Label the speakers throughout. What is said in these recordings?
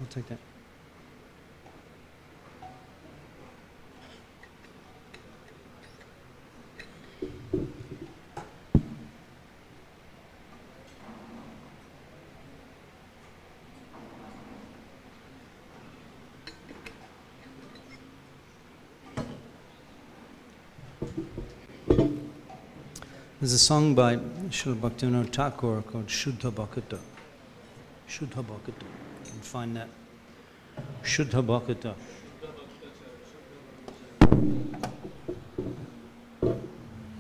Speaker 1: I'll take that. There's a song by Srila Bhaktivinoda Thakur called Shuddha Bhakata. Shuddha Bhakata. You can find that. Shuddha Bhakata.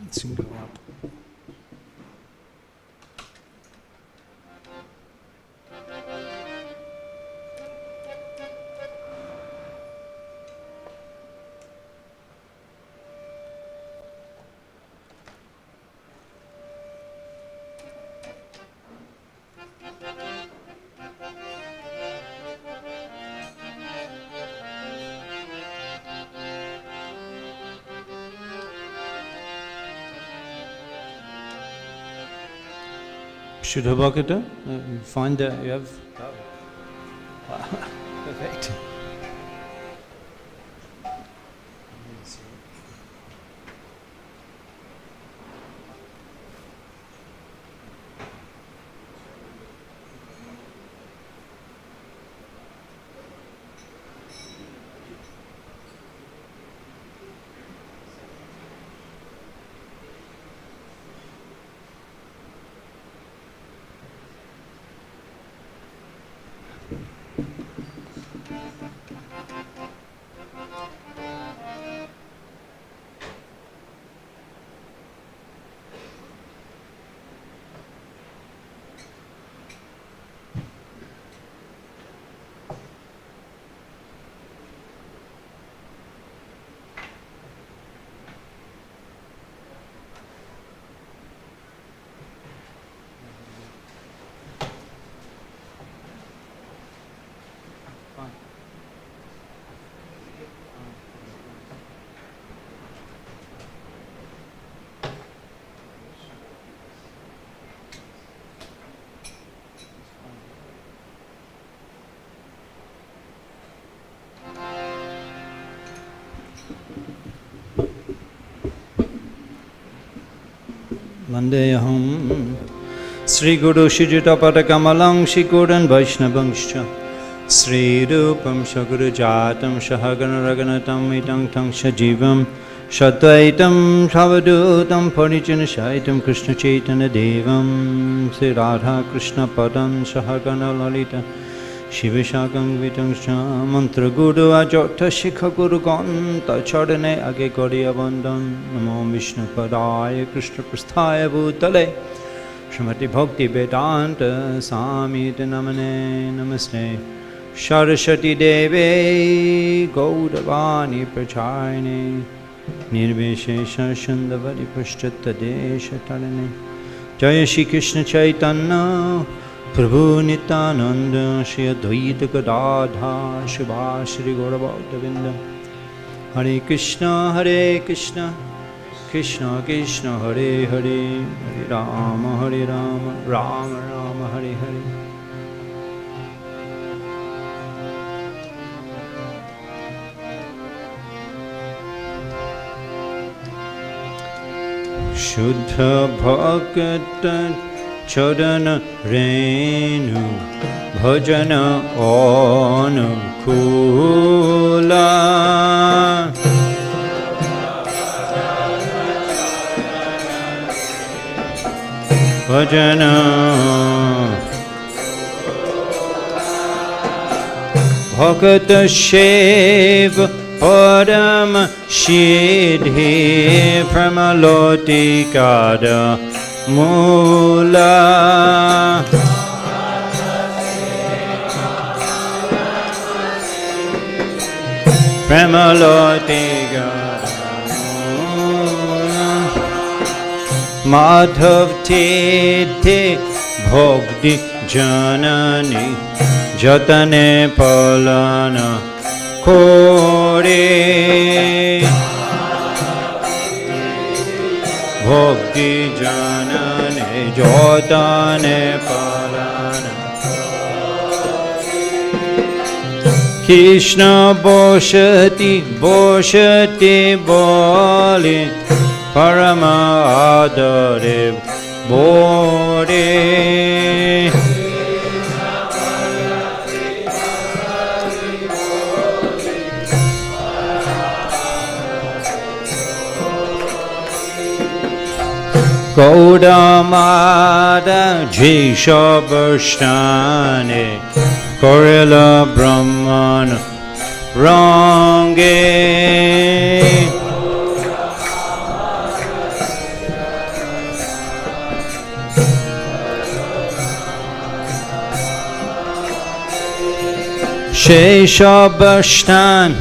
Speaker 1: Let's go up. Shuddha Bhakata, find that you have. Perfect. Vandeham Sri Guru Shijitapada Kamalang Shikuran Vaishnavangscha Sri Rupam Shaguru Jatam Shahagana Raganatam Itang Tang Shajivam Shataitam Shavadutam Parichana Shaitam Krishna Chaitanya Devam Sri Radha Krishna Padam Shahagana Lalita Shivashakam Vitangsha Mantra Guru Ajota Shikha Guru Ganta Chadane Age Gaudiya Vandan Namo Vishnu Padaya Krishna Prasthaya Bhutale Srimati Bhakti Vedanta Samita Namane Namaste Saraswati Deve Gaudavani Prachayane Nirvishesha Shandavari Paschatta Desha Talane Jaya Shri Krishna Chaitanya Prabhu Nityananda Shri Advaita Gadadha Shiva Shri Gaurabhaktavinda Hare Krishna Krishna Krishna Hare Hare Hare Rama Rama Rama Hare Hare Shuddha Bhakta Chadana Renu Bhajana Anukula Bhajana Bhakta Shiva Padam Shidhi Pramaloti Kada Mula Pramaloti Kada Mula Madhav Titi Bhogdi Janani Jatane Palana Kore Bhakti Janane Jotane Palana Krishna boshati boshati bole Parama adare bore Gaudamada Jishabashtane Korila Brahman Range Sheshabashtan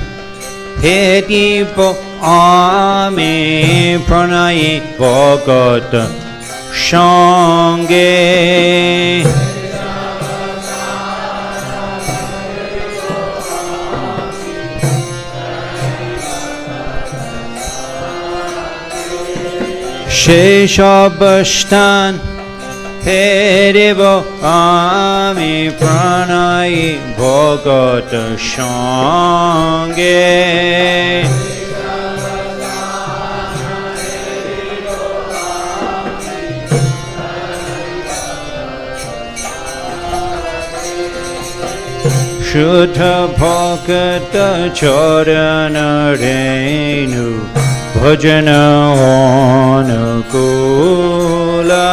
Speaker 1: Hedipo Ami Pranayi Bhagata Shange Sheshabashtan Hedipo Ami Pranayi Bhagata Shange Shuddha Bhakata Charana Renu Bhajana Anukula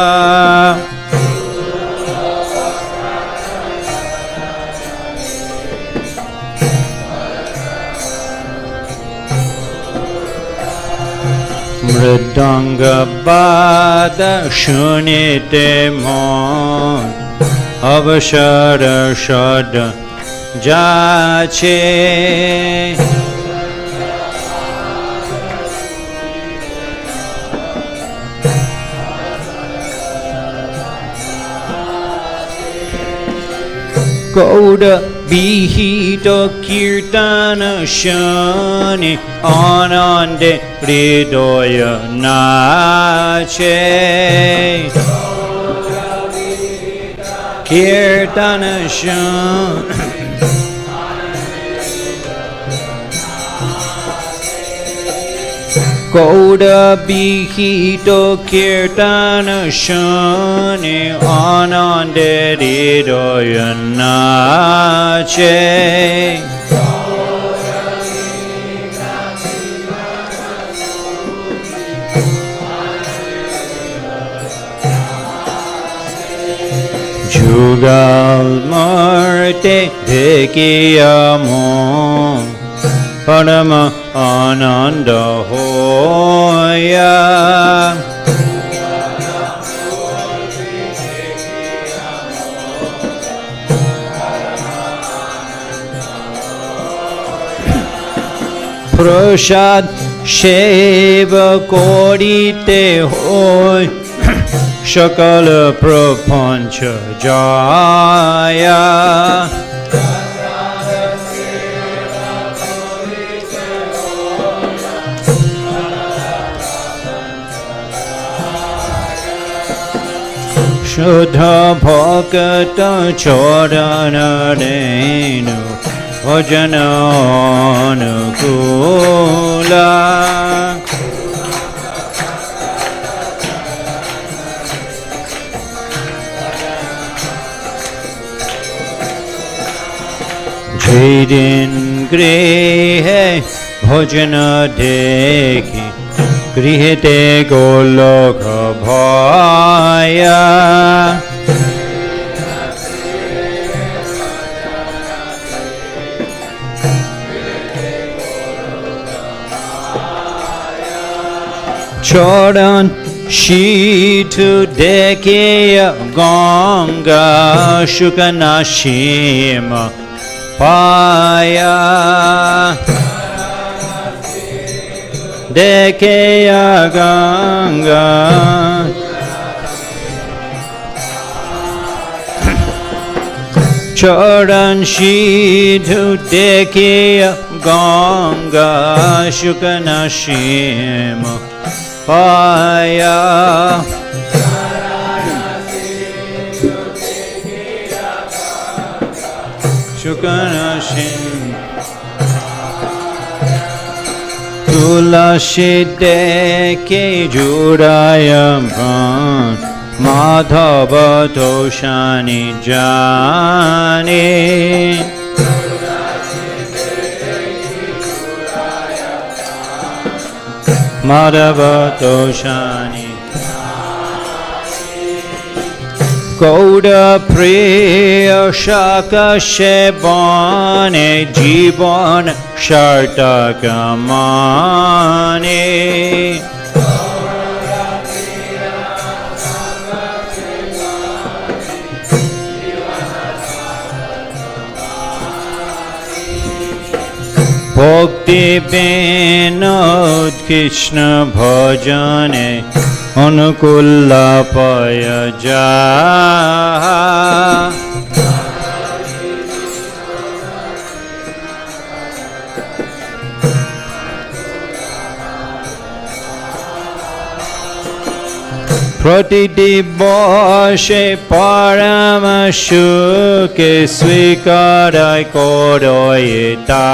Speaker 1: Mridanga Bada Shunite Mon Avashara Shada Jache Gauda Bihita Kirtana Shani Anande Hridaya Nache Kirtana Shani Gauda Bihito Kirtana Shani Anande Hridaya Nache Jugal Marte Dekiyamon Parama Ananda Hoya Prashad Sheva Korite Hoy Shakala Prapancha Jaya Shuddha Bhakata Charana Renu Bhajana Anukula Jidin Grihe Bhajana Dekhi Grihete Golokha Bhaya Chodan Shitu Dekiya Ganga Shukanashima Paya Dekeya Ganga Charan Shitu Dekeya Ganga Shukanashima Paya Shukanashima Tulasi deke jurayam pran Madhava toshani jani Madhava toshani Gauda priya shaka shebane jivan shartakamane Bhakti Vinod Krishna Bhajane Anukulla Payaja Pratidibhashe Paramashuke Swikarai Kodoyita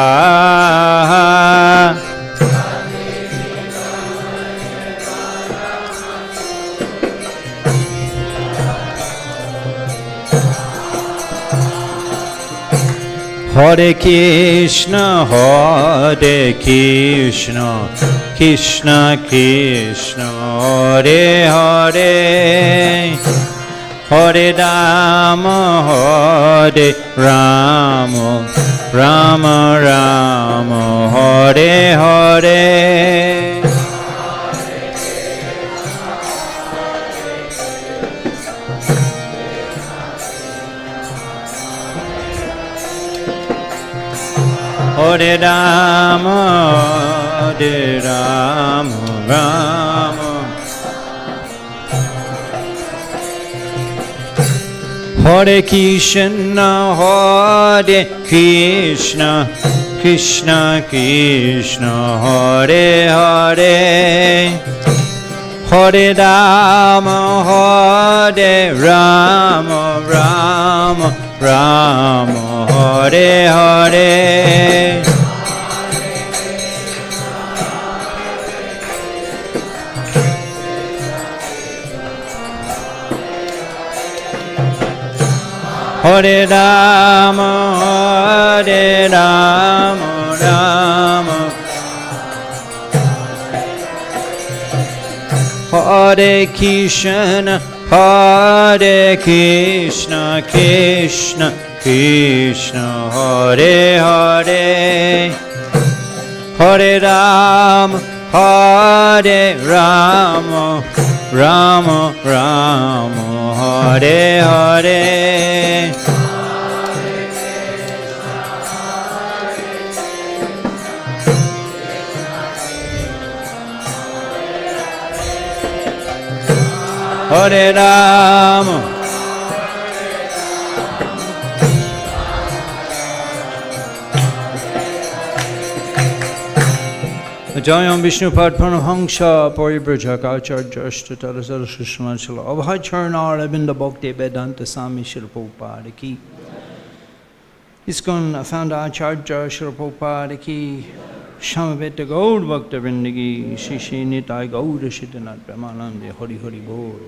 Speaker 1: Hare Krishna, Hare Krishna, Krishna Krishna, Hare Hare, Hare Rama, Hare Rama, Rama Rama, Hare Hare. Hare Rama, Hare Rama, Rama. Hare Krishna, Hare Krishna, Krishna Krishna, Hare Hare. Hare Rama, Hare Rama, Rama Rama, Hare Hare. Hare Rama, Hare Rama, Rama. Hare Krishna, Hare Krishna, Krishna Krishna, Hare Hare. Hare Rama, Hare Rama, Rama Rama, Hare Hare. Hare Rama, Jayam Vishnu Padpanamhamsa Paribrajaka Acharya Shishmanachala Abhay Charnar Abinda Bhakti Vedanta Swami Srila Prabhupada Ki. ISKCON founder Acharya Srila Prabhupada Ki. Shamaveta Gaur Bhakta Vrindagi Shri Shri Nitai Gaur Shitanath Brahmanande Hari Hari Bol.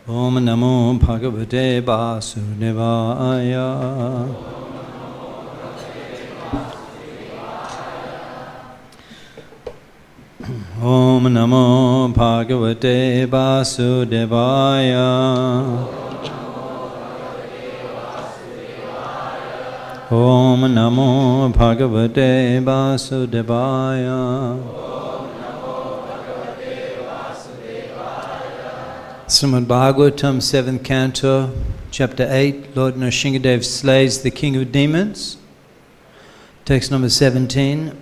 Speaker 1: Om Namo Bhagavate Vasudevaya. Om Namo Bhagavate Vasudevaya. Om Namo Bhagavate Vasudevaya. Śrīmad-Bhāgavatam, 7th Canto, Chapter 8, Lord Nrisimha slays the king of demons. Text number 17.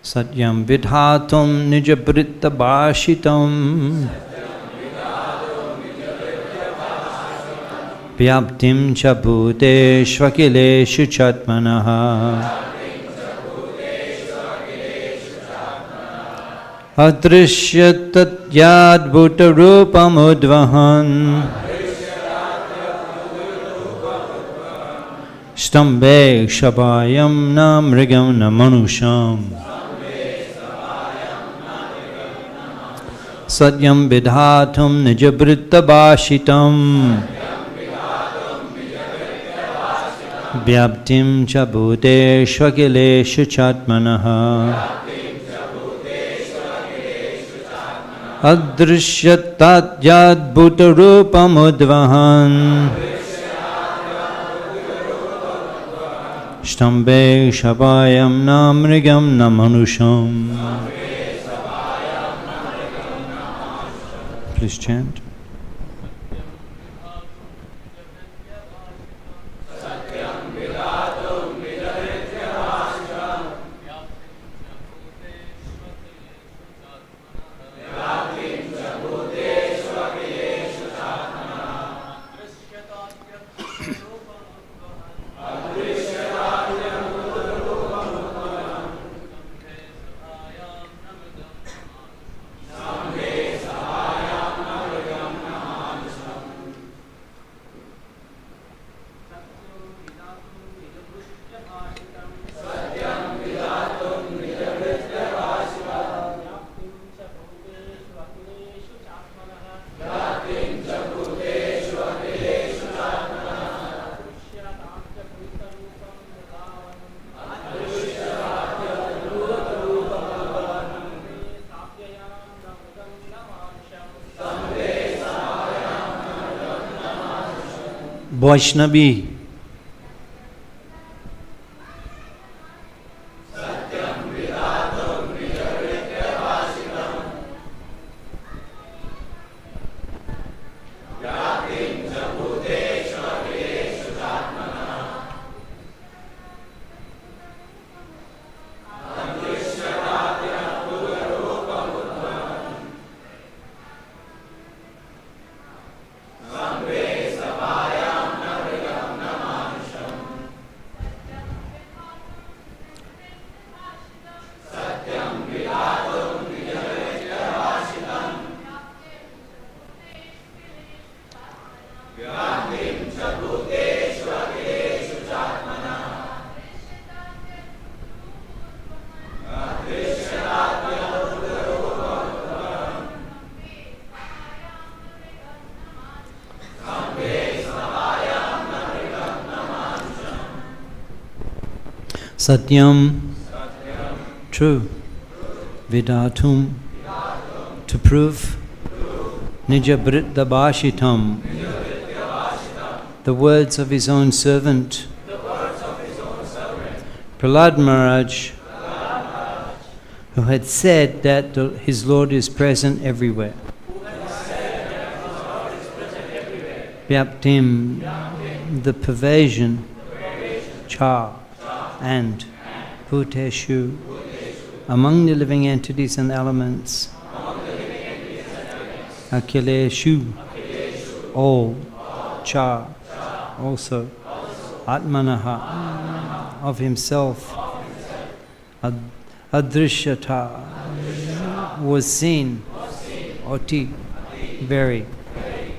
Speaker 1: Satyam vidhatum nijabritta bhashitam Vyaptim cha bhuteshvakileshu chatmanaha Adrishyat tatyad bhutarupam udvahan Stambe shabayam na mrigam na manusham Satyam vidhatum nijabritta bhashitam Vyaptim cha bhuteshvakileshu chatmanaha Adrishyat tatyad bhutarupam udvahan Shtambe shabayam na mrigam na manusham. Please chant. Vaishnavi. Satyam, true. Vidatum, to prove. Nijabritta bhashitam, the words of his own servant. Prahlada Maharaj, who had said that his Lord is present everywhere. Vyaptim, the pervasion. Cha, and Bhuteshu, among the living entities and elements. Akhileshu, all. Cha, also. Atmanaha, of himself. Adrishyata, was seen. Oti, very.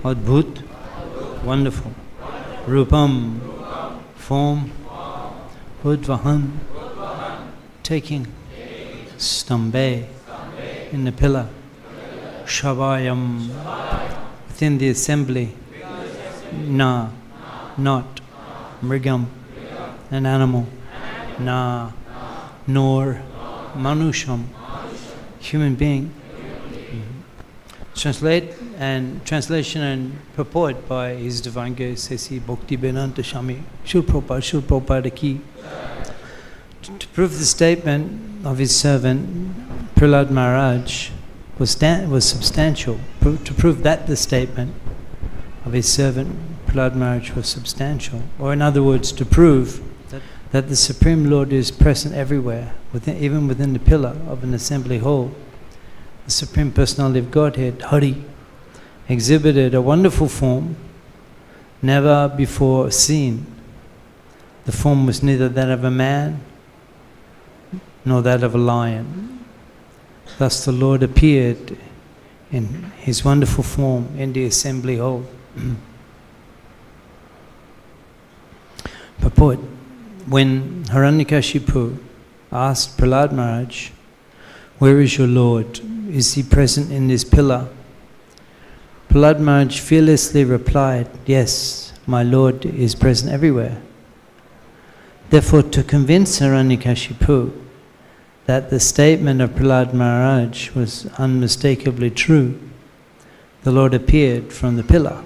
Speaker 1: Adbhut, wonderful. Rupam, form. Udvahan, taking. Stambe, in the pillar. Shabayam, within the assembly. Na, not. Mrigam, an animal. Na, nor. Manusham, human being. Translation and purport by His Divine Grace Sesi Bhakti Vedanta Swami Srila Prabhupada Ki. To prove the statement of his servant Prahlada Maharaj was substantial. To prove that the statement of his servant Prahlada Maharaj was substantial, or in other words, to prove that the Supreme Lord is present everywhere, even within the pillar of an assembly hall. The Supreme Personality of Godhead, Hari, exhibited a wonderful form never before seen. The form was neither that of a man nor that of a lion. Thus the Lord appeared in his wonderful form in the assembly hall. Purport. When Hiranyakashipu asked Prahlada Maharaj, "Where is your Lord? Is he present in this pillar?" Prahlada Maharaj fearlessly replied, "Yes, my Lord is present everywhere." Therefore, to convince Hiranyakashipu that the statement of Prahlada Maharaj was unmistakably true, the Lord appeared from the pillar.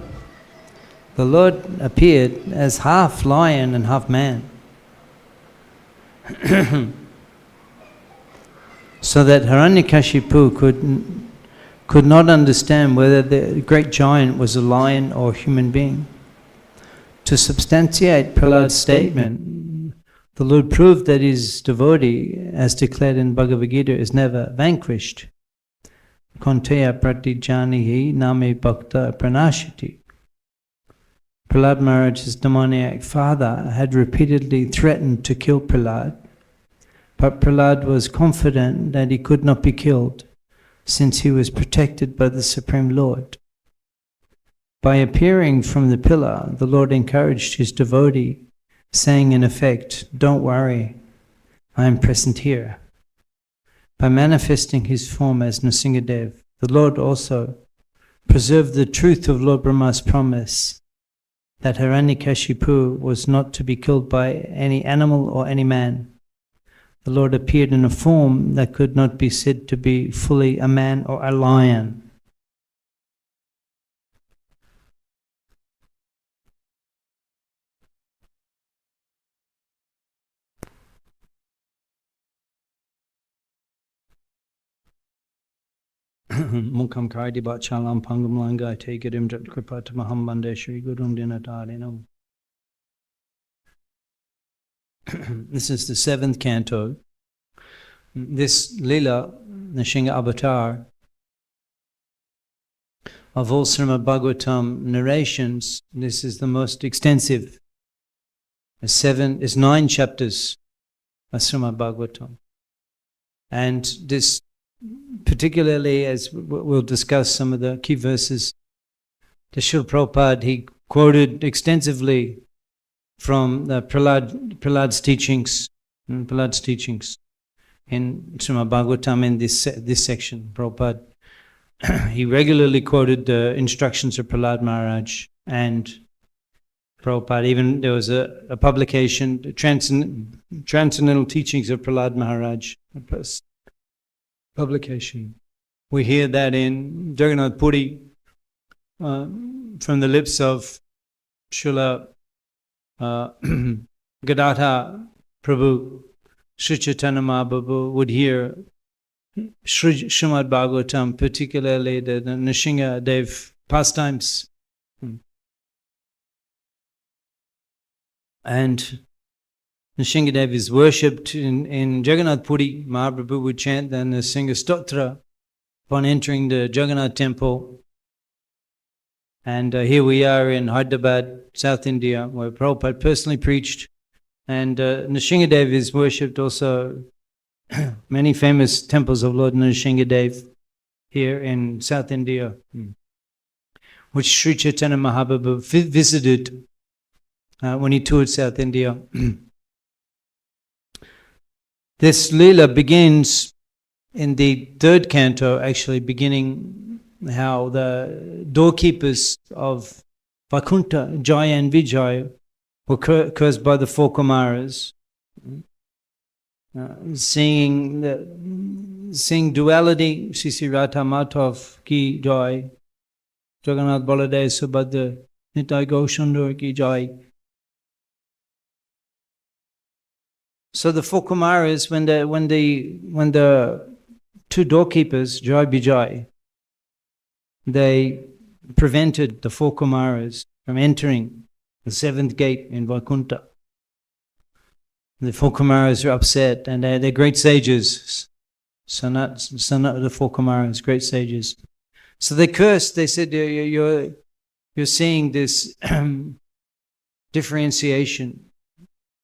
Speaker 1: The Lord appeared as half lion and half man, so that Hiranyakashipu could not understand whether the great giant was a lion or a human being. To substantiate Prahlada's statement, the Lord proved that his devotee, as declared in Bhagavad Gita, is never vanquished. Konteya pratijanihi name bhakta pranashiti. Prahlada Maharaj's demoniac father had repeatedly threatened to kill Prahlada, but Prahlada was confident that he could not be killed, since he was protected by the Supreme Lord. By appearing from the pillar, the Lord encouraged his devotee, saying in effect, "Don't worry, I am present here." By manifesting his form as Nrisimha, the Lord also preserved the truth of Lord Brahma's promise that Hiranyakashipu was not to be killed by any animal or any man. The Lord appeared in a form that could not be said to be fully a man or a lion. Mukham kardi bachalam pangam langai tegirim jat kripata maham bande shri gurum dinatarinam. This is the 7th canto. This Lila, Nrisimha avatar, of all Śrīmad-Bhāgavatam narrations, this is the most extensive. It's 9 chapters of Śrīmad-Bhāgavatam. And this, particularly as we'll discuss some of the key verses, the Srila Prabhupada, he quoted extensively from the Prahlada's teachings in Śrīmad-Bhāgavatam in this section. Prabhupada, he regularly quoted the instructions of Prahlada Maharaj, and Prabhupada, even there was a publication, Transcendental Teachings of Prahlada Maharaj, publication. We hear that in Jagannath Puri from the lips of Srila Gadadhar Prabhu. Sri Chaitanya Mahaprabhu would hear Śrīmad-Bhāgavatam, particularly the Nrisimha Dev Pastimes. And Nrisimha Dev is worshipped in Jagannath Puri. Mahaprabhu would chant the Nrisimha Stotra upon entering the Jagannath temple. And here we are in Hyderabad, South India, where Prabhupada personally preached. And Nrisimha Dev is worshipped also, many famous temples of Lord Nrisimha Dev here in South India, which Sri Chaitanya Mahaprabhu visited when he toured South India. This Leela begins in the 3rd canto, actually beginning how the doorkeepers of Vaikuntha, Jaya and Vijaya, were cursed by the 4 Kumaras, seeing duality. Sisi Radha Madhav ki jai, Jagannath Baladev Subhadra Nitai Gaushandur ki jai. So the 4 Kumaras, when the 2 doorkeepers, Jai Vijay, they prevented the 4 Kumaras from entering the 7th gate in Vaikuntha. The four Kumaras are upset, and they're great sages. The four Kumaras, great sages. So they cursed. They said, "You're seeing this differentiation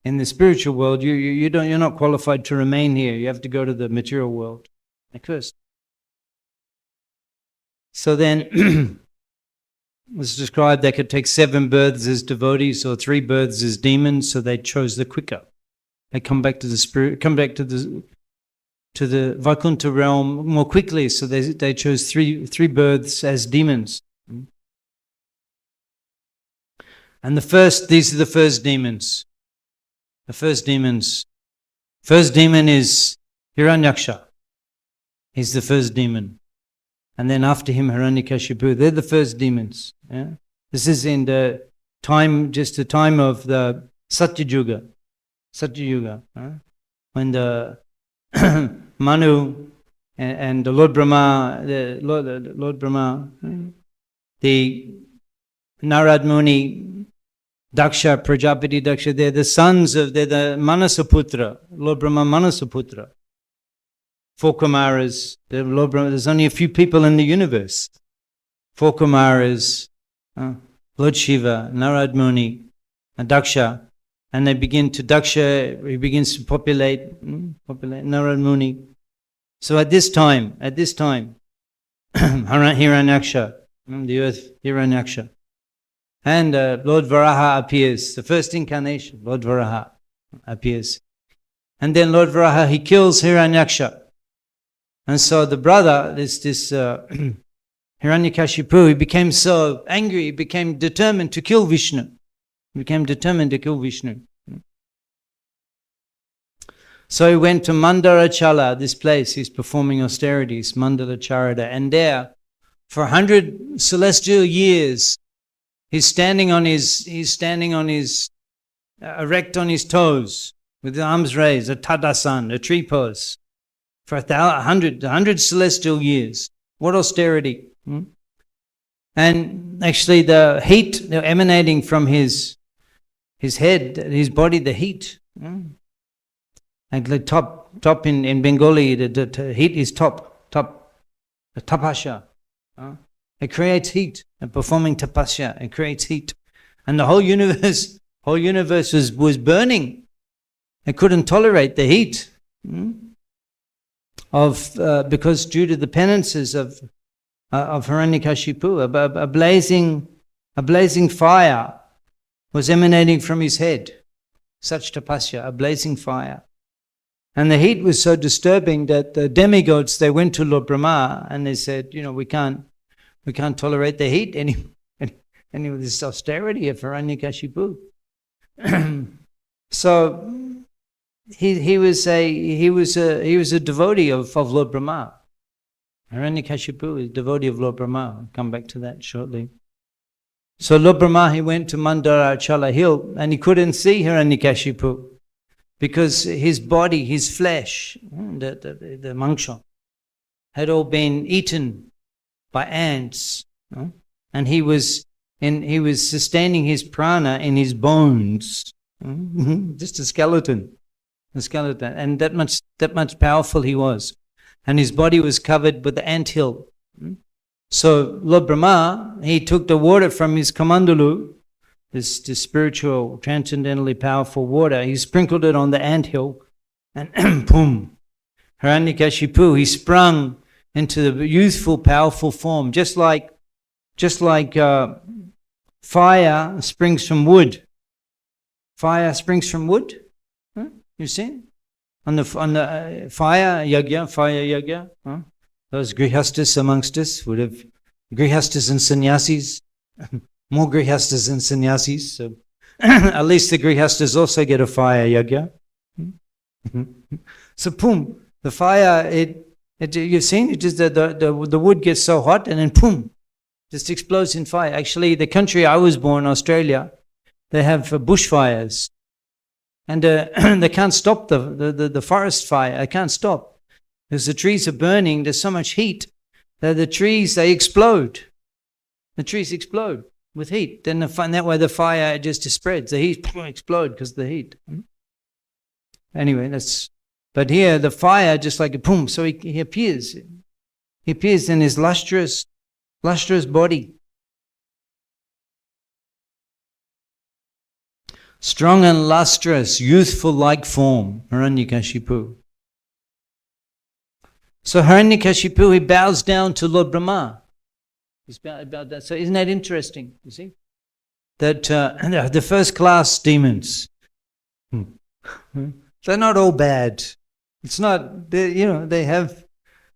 Speaker 1: in the spiritual world. You're not qualified to remain here. You have to go to the material world." They cursed. So then it was described they could take 7 births as devotees or 3 births as demons. So they chose the quicker. They come back to the spirit, come back to the Vaikuntha realm more quickly. So they chose three births as demons. And these are the first demons. The first demons. First demon is Hiranyaksha. He's the first demon. And then after him, Hiranyakashipu. They're the first demons. Yeah? This is in the time of the Satyayuga. When the Manu and the Lord Brahma, the Narad Muni, Daksha, Prajapati Daksha, they're the Manasaputra, Lord Brahma Manasaputra. 4 Kumaras, there's only a few people in the universe. 4 Kumaras, Lord Shiva, Narad Muni, and Daksha. And he begins to populate Narad Muni. So at this time, Hiranyaksha, the earth, Hiranyaksha. And Lord Varaha appears, the first incarnation, Lord Varaha appears. And then Lord Varaha, he kills Hiranyaksha. And so the brother, this Hiranyakashipu, he became so angry, he became determined to kill Vishnu. So he went to Mandarachala, this place, he's performing austerities, Mandaracharada, and there, for 100 celestial years, he's standing on his erect on his toes, with the arms raised, a tadasan, a tree pose, for 100 celestial years. What austerity! And actually the heat emanating from his head, his body, the heat. And the top in Bengali, the heat is top, the tapasya. It creates heat. And performing tapasya, it creates heat. And the whole universe was burning. It couldn't tolerate the heat because due to the penances of Hiranyakashipu, a blazing fire was emanating from his head. Such tapasya, a blazing fire. And the heat was so disturbing that the demigods, they went to Lord Brahma and they said, we can't tolerate the heat any this austerity of Hiranyakashipu. So he was a devotee of Lord Brahma. Hiranyakashipu is a devotee of Lord Brahma. I'll come back to that shortly. So Lord Brahma, he went to Mandarachala hill and he couldn't see Hiranyakashipu because his body, his flesh, the manksha, had all been eaten by ants, and he was sustaining his prana in his bones, just a skeleton, and that much powerful he was, and his body was covered with the anthill. So Lord Brahma, he took the water from his kamandalu, this spiritual, transcendently powerful water, he sprinkled it on the anthill, and boom, Hiranyakashipu, he sprung into the youthful, powerful form, just like fire springs from wood. Fire springs from wood. You see, on the fire yagya. Those grihastas amongst us would have grihastas and sannyasis, more grihastas and sannyasis. So at least the grihastas also get a fire yagya. So boom, the fire, you've seen it, just the wood gets so hot and then boom, just explodes in fire. Actually, the country I was born, Australia, they have bushfires, and they can't stop the forest fire. They can't stop. Because the trees are burning, there's so much heat that the trees, they explode. The trees explode with heat. Then that way the fire just spreads. The heat explode because of the heat. Anyway, but here the fire just like a boom, so he appears. He appears in his lustrous body. Strong and lustrous, youthful-like form, Hiranyakashipu. So Hiranyakashipu, he bows down to Lord Brahma. He's bowed down. So isn't that interesting, you see? That the first-class demons, they're not all bad. It's not, they have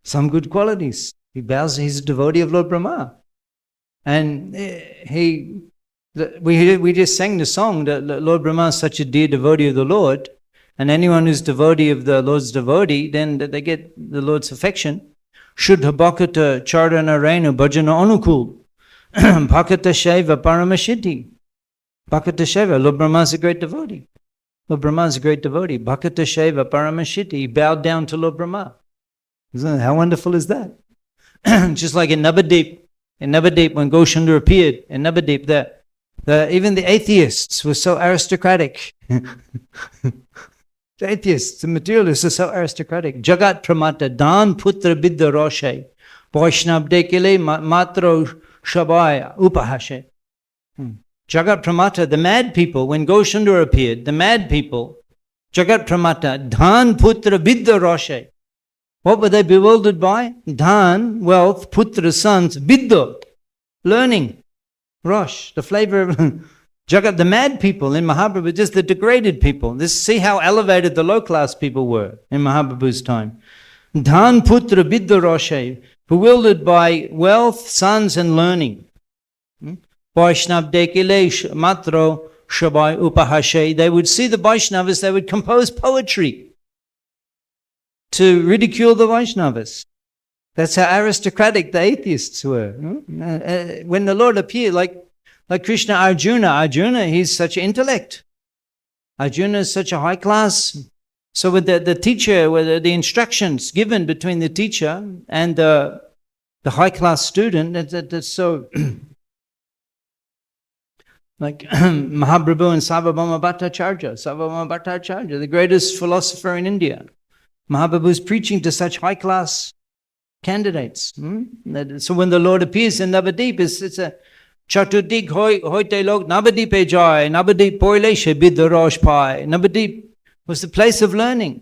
Speaker 1: some good qualities. He's a devotee of Lord Brahma. And we just sang the song that Lord Brahma is such a dear devotee of the Lord, and anyone who's devotee of the Lord's devotee, then they get the Lord's affection. Shuddha bhakata charana renu bhajana anukul bhakata shaiva paramashiti. Bhakata shaiva, Lord Brahma is a great devotee. Lord Brahma is a great devotee. Bhakata shaiva paramashiti. He bowed down to Lord Brahma. How wonderful is that? Just like in Navadip, when Goswami appeared, in Navadip, even the atheists were so aristocratic. The atheists, the materialists are so aristocratic. Jagat pramata, dan putra bidya roshe, Vaishnav dekile matro shabai upahashe. Jagat pramata, the mad people, when Goswami appeared, the mad people, Jagat pramata, dan putra bidya roshe. What were they bewildered by? Dhan, wealth, putra, sons, bidya, learning. Rosh, the flavor of Jagat, the mad people in Mahaprabhu, just the degraded people. See how elevated the low-class people were in Mahaprabhu's time. Dhan putra bidya roshe, bewildered by wealth, sons, and learning. Vaishnav dekile matro shabai upahashe. They would see the Vaishnavas, they would compose poetry to ridicule the Vaishnavas. That's how aristocratic the atheists were. When the Lord appeared, like Krishna Arjuna, he's such an intellect. Arjuna is such a high class. So with the teacher, with the instructions given between the teacher and the high class student, that's so like Mahaprabhu and Sarvabhauma Bhattacharya, the greatest philosopher in India. Mahaprabhu is preaching to such high class candidates. So when the Lord appears in Navadip, it's a Chatudik hoite log Navadipe jai, Navadip poileshe biddarosh pai. Navadip was the place of learning.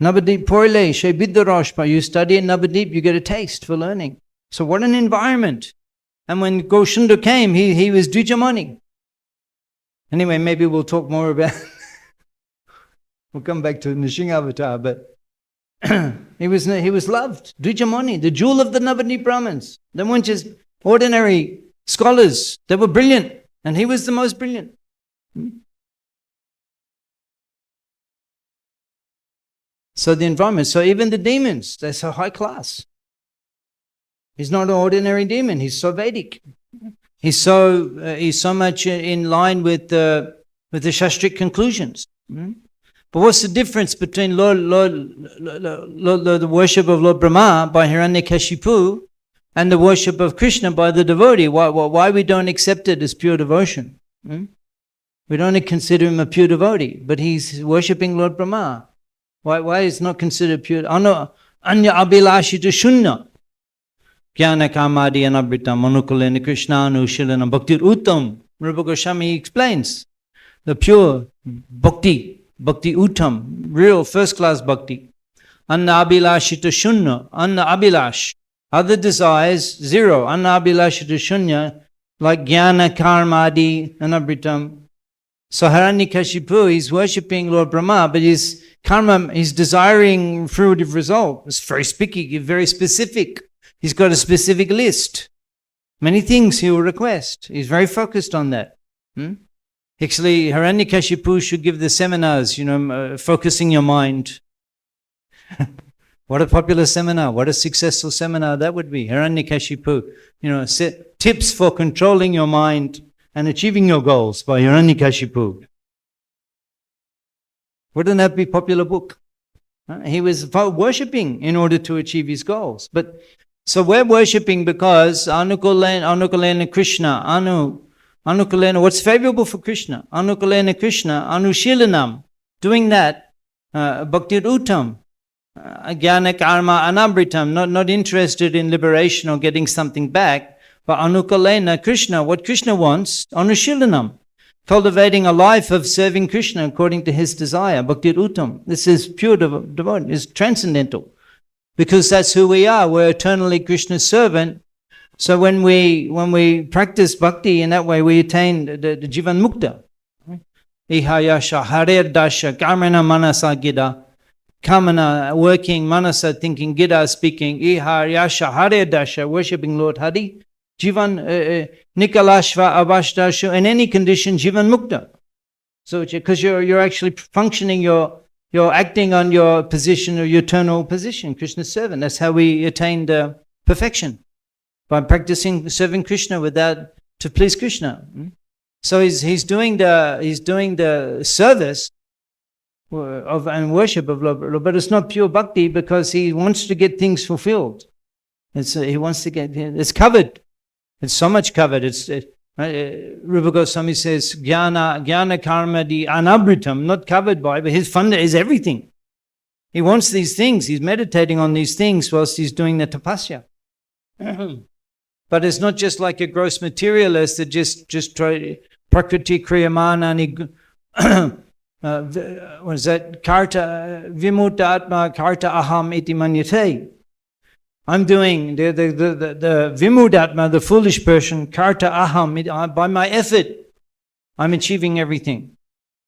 Speaker 1: Navadip poileshe biddarosh pai. You study in Navadip, you get a taste for learning. So what an environment. And when Goswami came, he was Dvijamani. Anyway, maybe we'll talk more about we'll come back to Nrisimha avatar, but he was loved. Dvijamani, the jewel of the Navadip Brahmins. They weren't just ordinary scholars. They were brilliant, and he was the most brilliant. So the environment, so even the demons, they're so high class. He's not an ordinary demon. He's so Vedic. He's so much in line with the Shastric conclusions. But what's the difference between the worship of Lord Brahma by Hiranyakashipu and the worship of Krishna by the devotee? Why we don't accept it as pure devotion? We don't consider him a pure devotee, but he's worshipping Lord Brahma. Why is not considered pure? Anya abhilashita shunya. Jnana kamadi anabritam manukulena krishnanu shilanam bhaktir uttam. Rupa Goswami explains the pure bhakti uttam, real first-class bhakti. Anna abhilashita shunya, anna abhilash. Other desires, zero. Anna abhilashita shunya, like jnana karmadi anabritam. So Hiranyakashipu, he's worshipping Lord Brahma, but his karma, he's desiring fruitive result. It's very spiky, very specific. He's got a specific list. Many things he will request. He's very focused on that. Actually, Hiranyakashipu should give the seminars, focusing your mind. What a popular seminar. What a successful seminar that would be. Hiranyakashipu, tips for controlling your mind and achieving your goals by Hiranyakashipu. Wouldn't that be a popular book? He was worshipping in order to achieve his goals. So we're worshipping because Anukulena Krishna, Anukulena, what's favorable for Krishna? Anukulena Krishna, Anushilanam. Doing that, bhaktir uttam, jnana karma anamritam, not interested in liberation or getting something back, but anukalena Krishna, what Krishna wants, anushilanam, cultivating a life of serving Krishna according to his desire, bhaktir uttam. This is pure devotion, is transcendental, because that's who we are. We're eternally Krishna's servant. So when we practice bhakti in that way, we attain the jivan mukta. Ihayasha harer dasha kamana manasa gida. Kamana working, manasa thinking, gida speaking. Ihayasha harer dasha worshipping Lord Hari. Jivan nikalashva avashdashu, in any condition jivan mukta. So because you're actually functioning, you're acting on your position or your eternal position, Krishna's servant. That's how we attain the perfection, by practicing serving Krishna to please Krishna. So he's doing the service of and worship of Lord, but it's not pure bhakti, because he wants to get things fulfilled. It's covered. It's so much covered. Rupa Goswami says, Jnana karma di anabritam, not covered by, but his funda is everything. He wants these things. He's meditating on these things whilst he's doing the tapasya. But it's not just like a gross materialist that just try prakriti kriyamana what is that? Karta vimuta atma karta aham iti manyate. I'm doing the vimudatma, the foolish person, karta aham, by my effort, I'm achieving everything.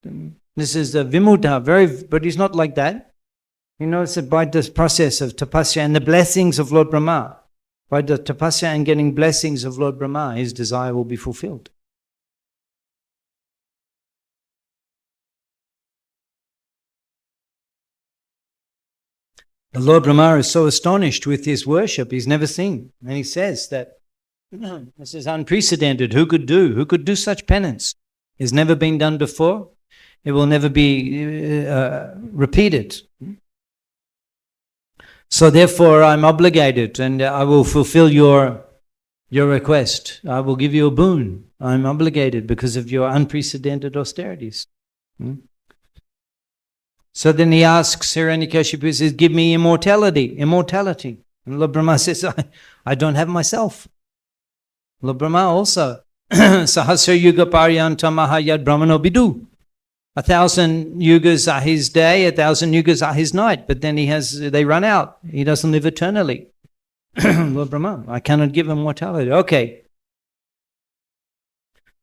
Speaker 1: This is the vimuta, but he's not like that. He knows that by this process of tapasya and the blessings of Lord Brahma, by the tapasya and getting blessings of Lord Brahma, his desire will be fulfilled. The Lord Brahma is so astonished with his worship, he's never seen. And he says that this is unprecedented. Who could do such penance? It's never been done before. It will never be repeated. So therefore I'm obligated, and I will fulfill your request. I will give you a boon. I'm obligated because of your unprecedented austerities. So then he asks Hiranyakashipu, he says, give me immortality. And Lord Brahma says, I don't have myself. Lord Brahma also, Sahasra yuga paryantamaha yad brahmano bidu. 1,000 yugas are his day, 1,000 yugas are his night, but then they run out. He doesn't live eternally. Lord Brahma, I cannot give immortality. Okay.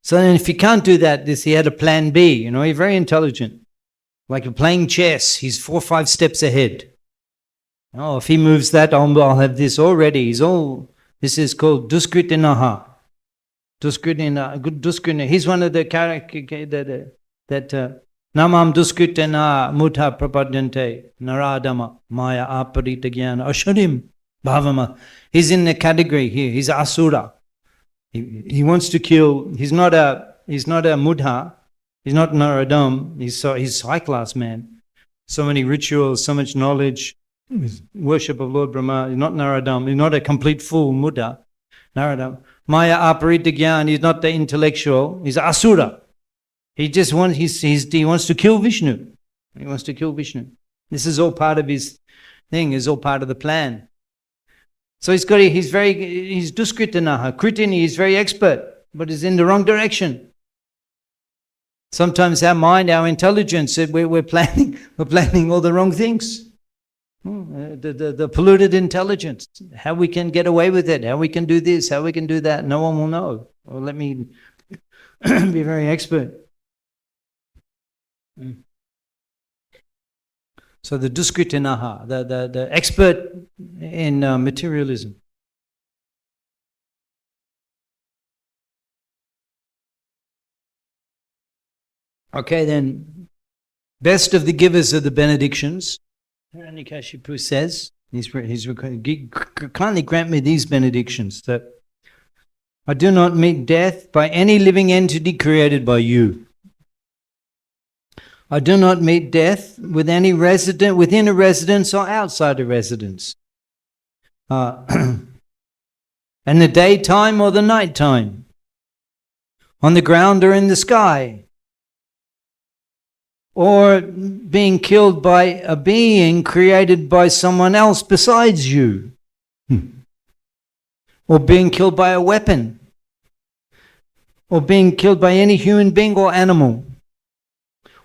Speaker 1: So then if he can't do that, he had a plan B. He's very intelligent. Like playing chess, he's 4 or 5 steps ahead. If he moves that, I'll have this already. This is called duskritinaha. Duskritina. He's one of the characters that namam duskritina mutha prapadyante naradama maya aparita jnana ashurim bhavama. He's in the category here. He's asura. He wants to kill. He's not a mudha. He's not Naradam, he's high class man. So many rituals, so much knowledge, worship of Lord Brahma. He's not Naradam, he's not a complete fool, Muddha. Naradam. Maya aparita jnana, he's not the intellectual, he's asura. He wants to kill Vishnu. He wants to kill Vishnu. This is all part of his thing, is all part of the plan. So he's duskritanaha, kritini, he's very expert, but he's in the wrong direction. Sometimes our mind, our intelligence, we're planning all the wrong things. The polluted intelligence, how we can get away with it, how we can do this, how we can do that, no one will know. Or let me be very expert. So the duskritinaha, the expert in materialism. Okay, then, best of the givers of the benedictions, Hiranyakashipu says, kindly grant me these benedictions, that I do not meet death by any living entity created by you. I do not meet death with any resident within a residence or outside a residence. In the daytime or the nighttime, on the ground or in the sky. or being killed by a being created by someone else besides you, or being killed by a weapon, or being killed by any human being or animal,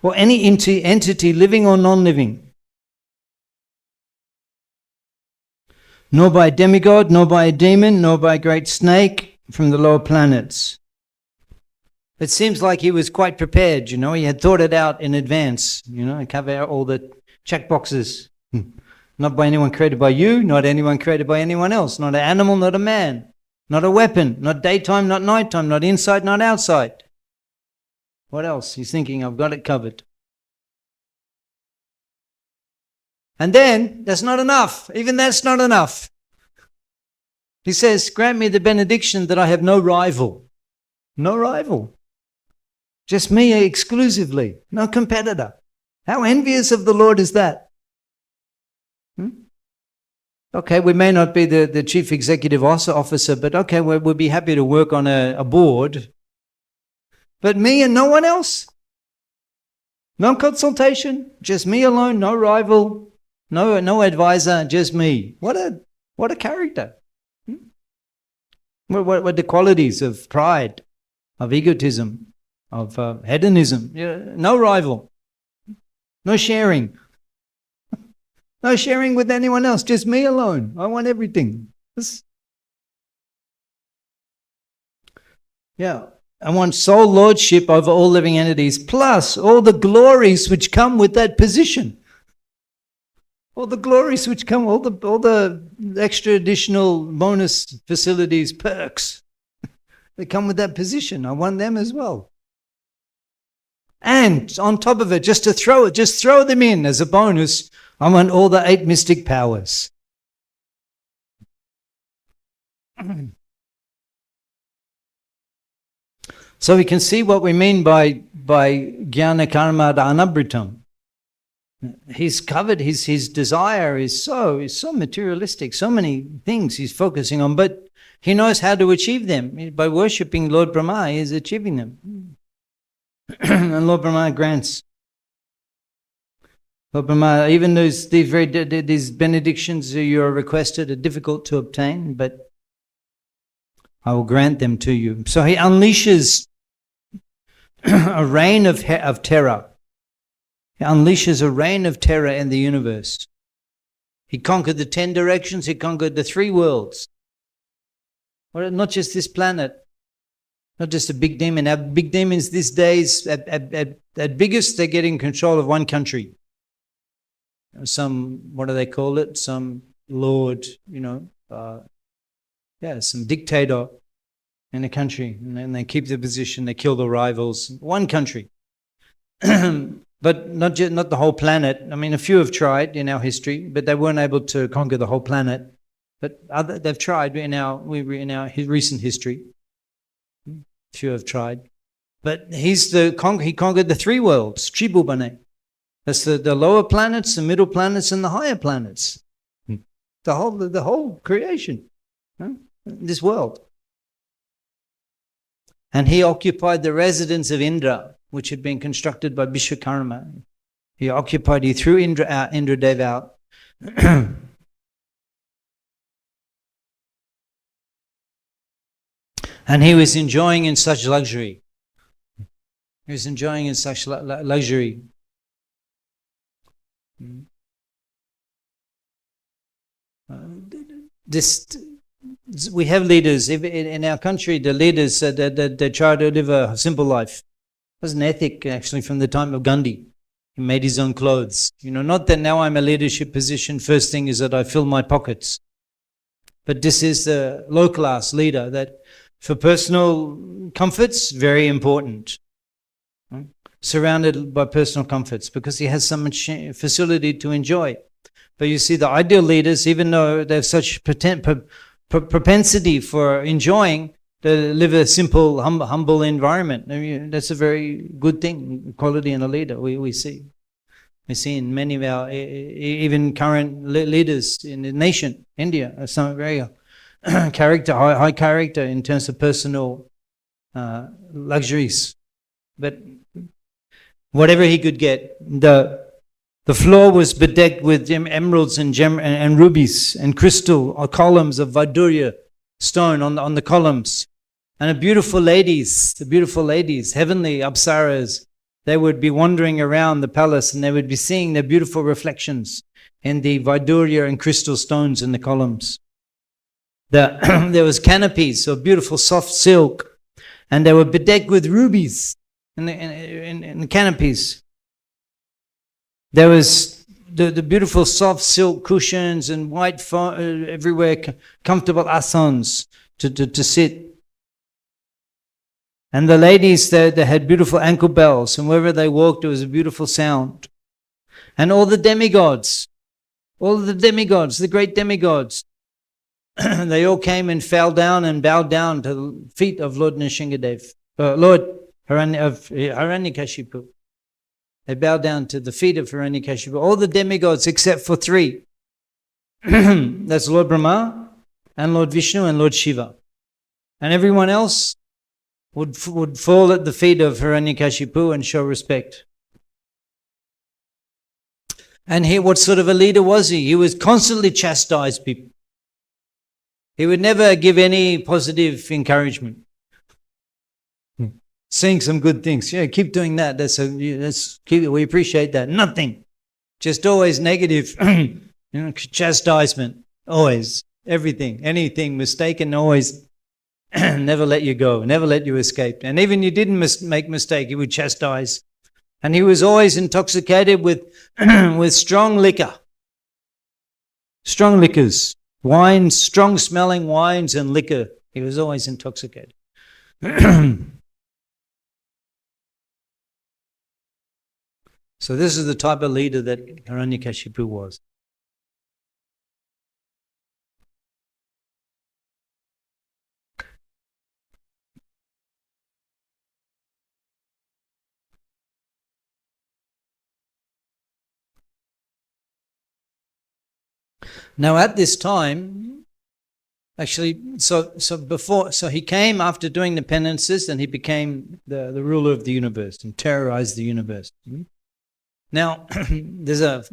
Speaker 1: or any entity, living or non-living, nor by a demigod, nor by a demon, nor by a great snake from the lower planets. It seems like he was quite prepared, he had thought it out in advance, and cover out all the check boxes. Not by anyone created by you, not anyone created by anyone else, not an animal, not a man, not a weapon, not daytime, not nighttime, not inside, not outside. What else? He's thinking, I've got it covered. And then, that's not enough. Even that's not enough. He says, grant me the benediction that I have no rival. No rival. Just me exclusively. No competitor. How envious of the Lord is that? Okay, we may not be the chief executive officer, but okay, we'll be happy to work on a board. But me and no one else? No consultation? Just me alone, no rival, no advisor, just me. What a character. What are the qualities of pride, of egotism, of hedonism? No rival, no sharing. No sharing with anyone else, just me alone. I want everything. I want sole lordship over all living entities, plus all the glories which come with that position. All the glories which come, all the extra additional bonus facilities, perks that come with that position. I want them as well. And on top of it, just throw them in as a bonus. I want all the 8 mystic powers. So we can see what we mean by jnana karma anabritam. He's covered, his desire is so materialistic, so many things he's focusing on, but he knows how to achieve them. By worshipping Lord Brahma, he is achieving them. And Lord Brahma grants. Lord Brahma, even these benedictions you are requested are difficult to obtain, but I will grant them to you. So he unleashes a reign of terror. He unleashes a reign of terror in the universe. He conquered the 10 directions, he conquered the 3 worlds. Well, not just this planet, not just a big demon. Our big demons these days, at biggest, they get in control of one country. Some, what do they call it? Some lord, some dictator in a country. And then they keep their position, they kill the rivals. One country. But not the whole planet. I mean, a few have tried in our history, but they weren't able to conquer the whole planet. But they've tried in our recent history. Few have tried. But he conquered the 3 worlds, Tribhubane. That's the lower planets, the middle planets, and the higher planets. The whole creation, this world. And he occupied the residence of Indra, which had been constructed by Vishwakarma. He threw Indradev out. And he was enjoying in such luxury. He was enjoying in such luxury. We have leaders in our country. The leaders they try to live a simple life. It was an ethic actually from the time of Gandhi. He made his own clothes. Not that now I'm a leadership position. First thing is that I fill my pockets. But this is the low class leader that, for personal comforts, very important. Surrounded by personal comforts because he has so much facility to enjoy. But you see, the ideal leaders, even though they have such propensity for enjoying, they live a simple, humble environment. I mean, that's a very good thing, quality in a leader. We see in many of our even current leaders in the nation, India, some very high character in terms of personal luxuries. But whatever he could get. The floor was bedecked with emeralds and rubies and crystal or columns of Vaidurya stone on the columns. And the beautiful ladies, heavenly apsaras, they would be wandering around the palace and they would be seeing their beautiful reflections in the Vaidurya and crystal stones in the columns. There was canopies of beautiful soft silk, and they were bedecked with rubies in the canopies. There was the beautiful soft silk cushions and white everywhere, comfortable asans to sit. And the ladies, they had beautiful ankle bells, and wherever they walked, there was a beautiful sound. And all the demigods, the great demigods, they all came and fell down and bowed down to the feet of Lord Nrsimhadev, Lord Hiranyakashipu. They bowed down to the feet of Hiranyakashipu. All the demigods except for three. That's Lord Brahma and Lord Vishnu and Lord Shiva. And everyone else would fall at the feet of Hiranyakashipu and show respect. And what sort of a leader was he? He would constantly chastise people. He would never give any positive encouragement. Saying some good things. Yeah, keep doing that. We appreciate that. Nothing. Just always negative chastisement. Always. Everything. Anything mistaken, always never let you go. Never let you escape. And even you didn't make mistake, he would chastise. And he was always intoxicated with strong liquor. Strong liquors. Wines, strong smelling wines and liquor. He was always intoxicated. So this is the type of leader that Hiranyakashipu was. Now at this time, actually, so he came after doing the penances and he became the ruler of the universe and terrorized the universe. Now, there's a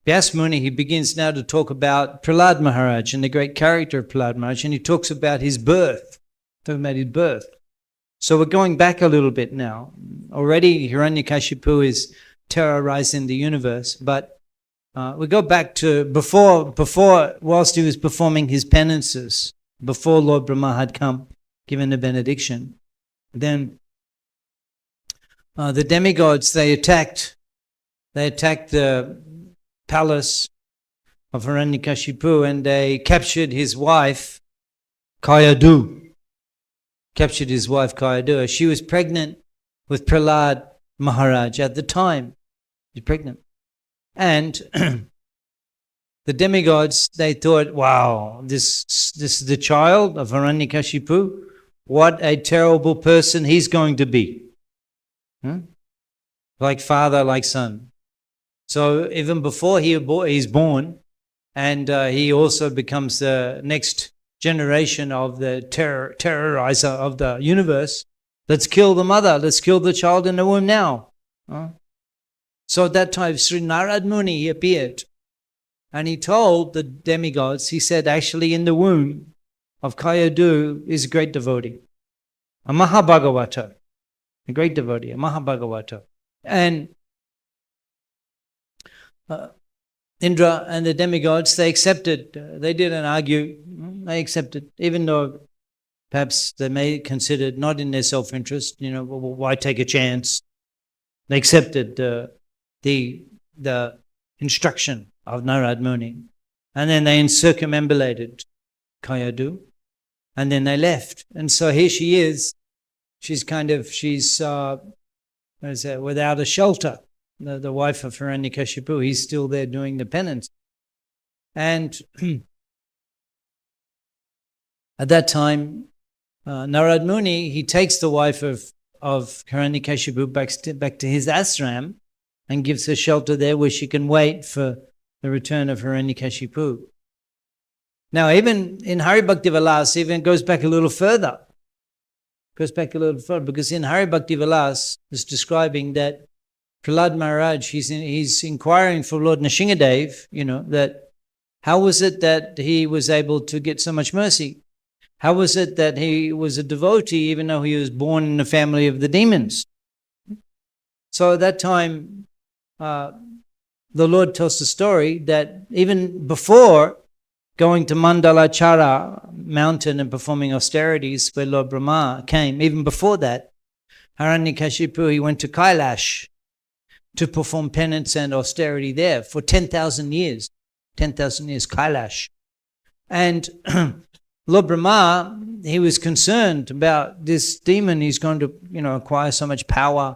Speaker 1: Vyas Muni, he begins now to talk about Prahlada Maharaj and the great character of Prahlada Maharaj, and he talks about his birth, So we're going back a little bit now. Already Hiranyakashipu is terrorizing the universe, but we go back to before, whilst he was performing his penances, before Lord Brahma had come, given the benediction, then the demigods, they attacked the palace of Hiranyakashipu and they captured his wife, Kayadu. She was pregnant with Prahlada Maharaj at the time. She's pregnant. And the demigods, they thought, wow, this is the child of Hiranyakashipu. What a terrible person he's going to be. Like father, like son. So even before he's born, and he also becomes the next generation of the terrorizer of the universe, let's kill the mother, let's kill the child in the womb now. So at that time, Sri Narad Muni, he appeared, and he told the demigods, he said, actually in the womb of Kayadu is a great devotee, a Mahabhagavata. A great devotee, a Mahabhagavata. And Indra and the demigods, they accepted. They didn't argue. They accepted, even though perhaps they may consider it not in their self-interest. Why take a chance? They accepted the instruction of Narad Muni. And then they circumambulated Kayadu. And then they left. And so here she is. She's without a shelter. The wife of Hiranyakashipu, he's still there doing the penance. And at that time, Narad Muni, he takes the wife of Hiranyakashipu back to his ashram and gives her shelter there where she can wait for the return of Hiranyakashipu. Now, even in Hari Bhakti Vilas, even goes back a little further. Goes back a little further, because in Hari Bhakti Vilas is describing that Prahlada Maharaj, he's inquiring for Lord Nrsimhadev, that how was it that he was able to get so much mercy? How was it that he was a devotee even though he was born in the family of the demons? So at that time, the Lord tells the story that even before going to Mandalachara mountain and performing austerities where Lord Brahma came, even before that, Hiranyakashipu, he went to Kailash to perform penance and austerity there for 10,000 years. 10,000 years, Kailash. And Lord Brahma, he was concerned about this demon. He's going to, acquire so much power,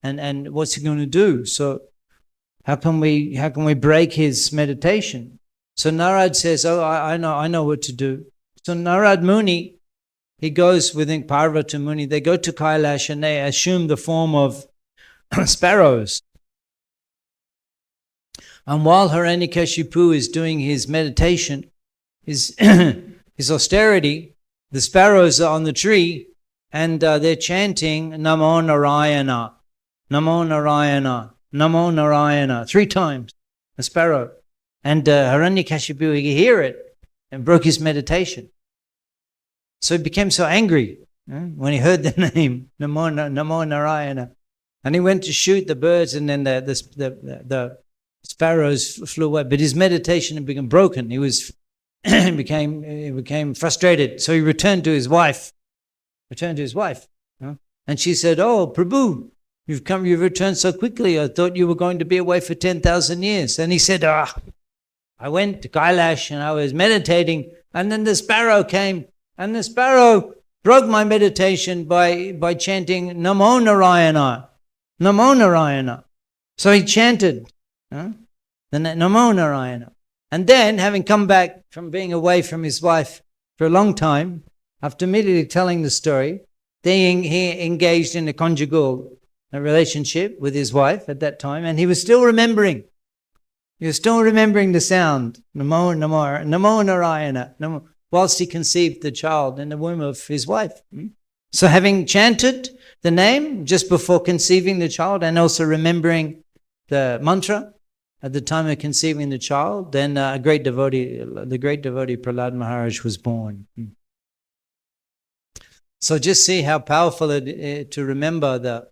Speaker 1: and what's he going to do? So how can we break his meditation? So Narad says, I know what to do. So Narad Muni, he goes with Parvati Muni. They go to Kailash and they assume the form of sparrows. And while Hiranyakashipu is doing his meditation, his austerity, the sparrows are on the tree and they're chanting Namo Narayana, Namo Narayana, Namo Narayana, 3 times, a sparrow. And Hiranyakashipu, he could hear it and broke his meditation. So he became so angry when he heard the name, Namo Narayana. And he went to shoot the birds, and then the sparrows flew away. But his meditation had become broken. He became frustrated. So he returned to his wife. And she said, "Oh, Prabhu, you've returned so quickly. I thought you were going to be away for 10,000 years. And he said, I went to Kailash and I was meditating, and then the sparrow came, and the sparrow broke my meditation by chanting Namo Narayana, Namo Narayana. So he chanted the Namo Narayana. And then, having come back from being away from his wife for a long time, after immediately telling the story, he engaged in a conjugal relationship with his wife at that time, and he was still remembering. He was still remembering the sound, Namo Narayana, Namo, whilst he conceived the child in the womb of his wife. So having chanted the name just before conceiving the child, and also remembering the mantra at the time of conceiving the child, then the great devotee Prahlada Maharaj was born. So just see how powerful it is to remember the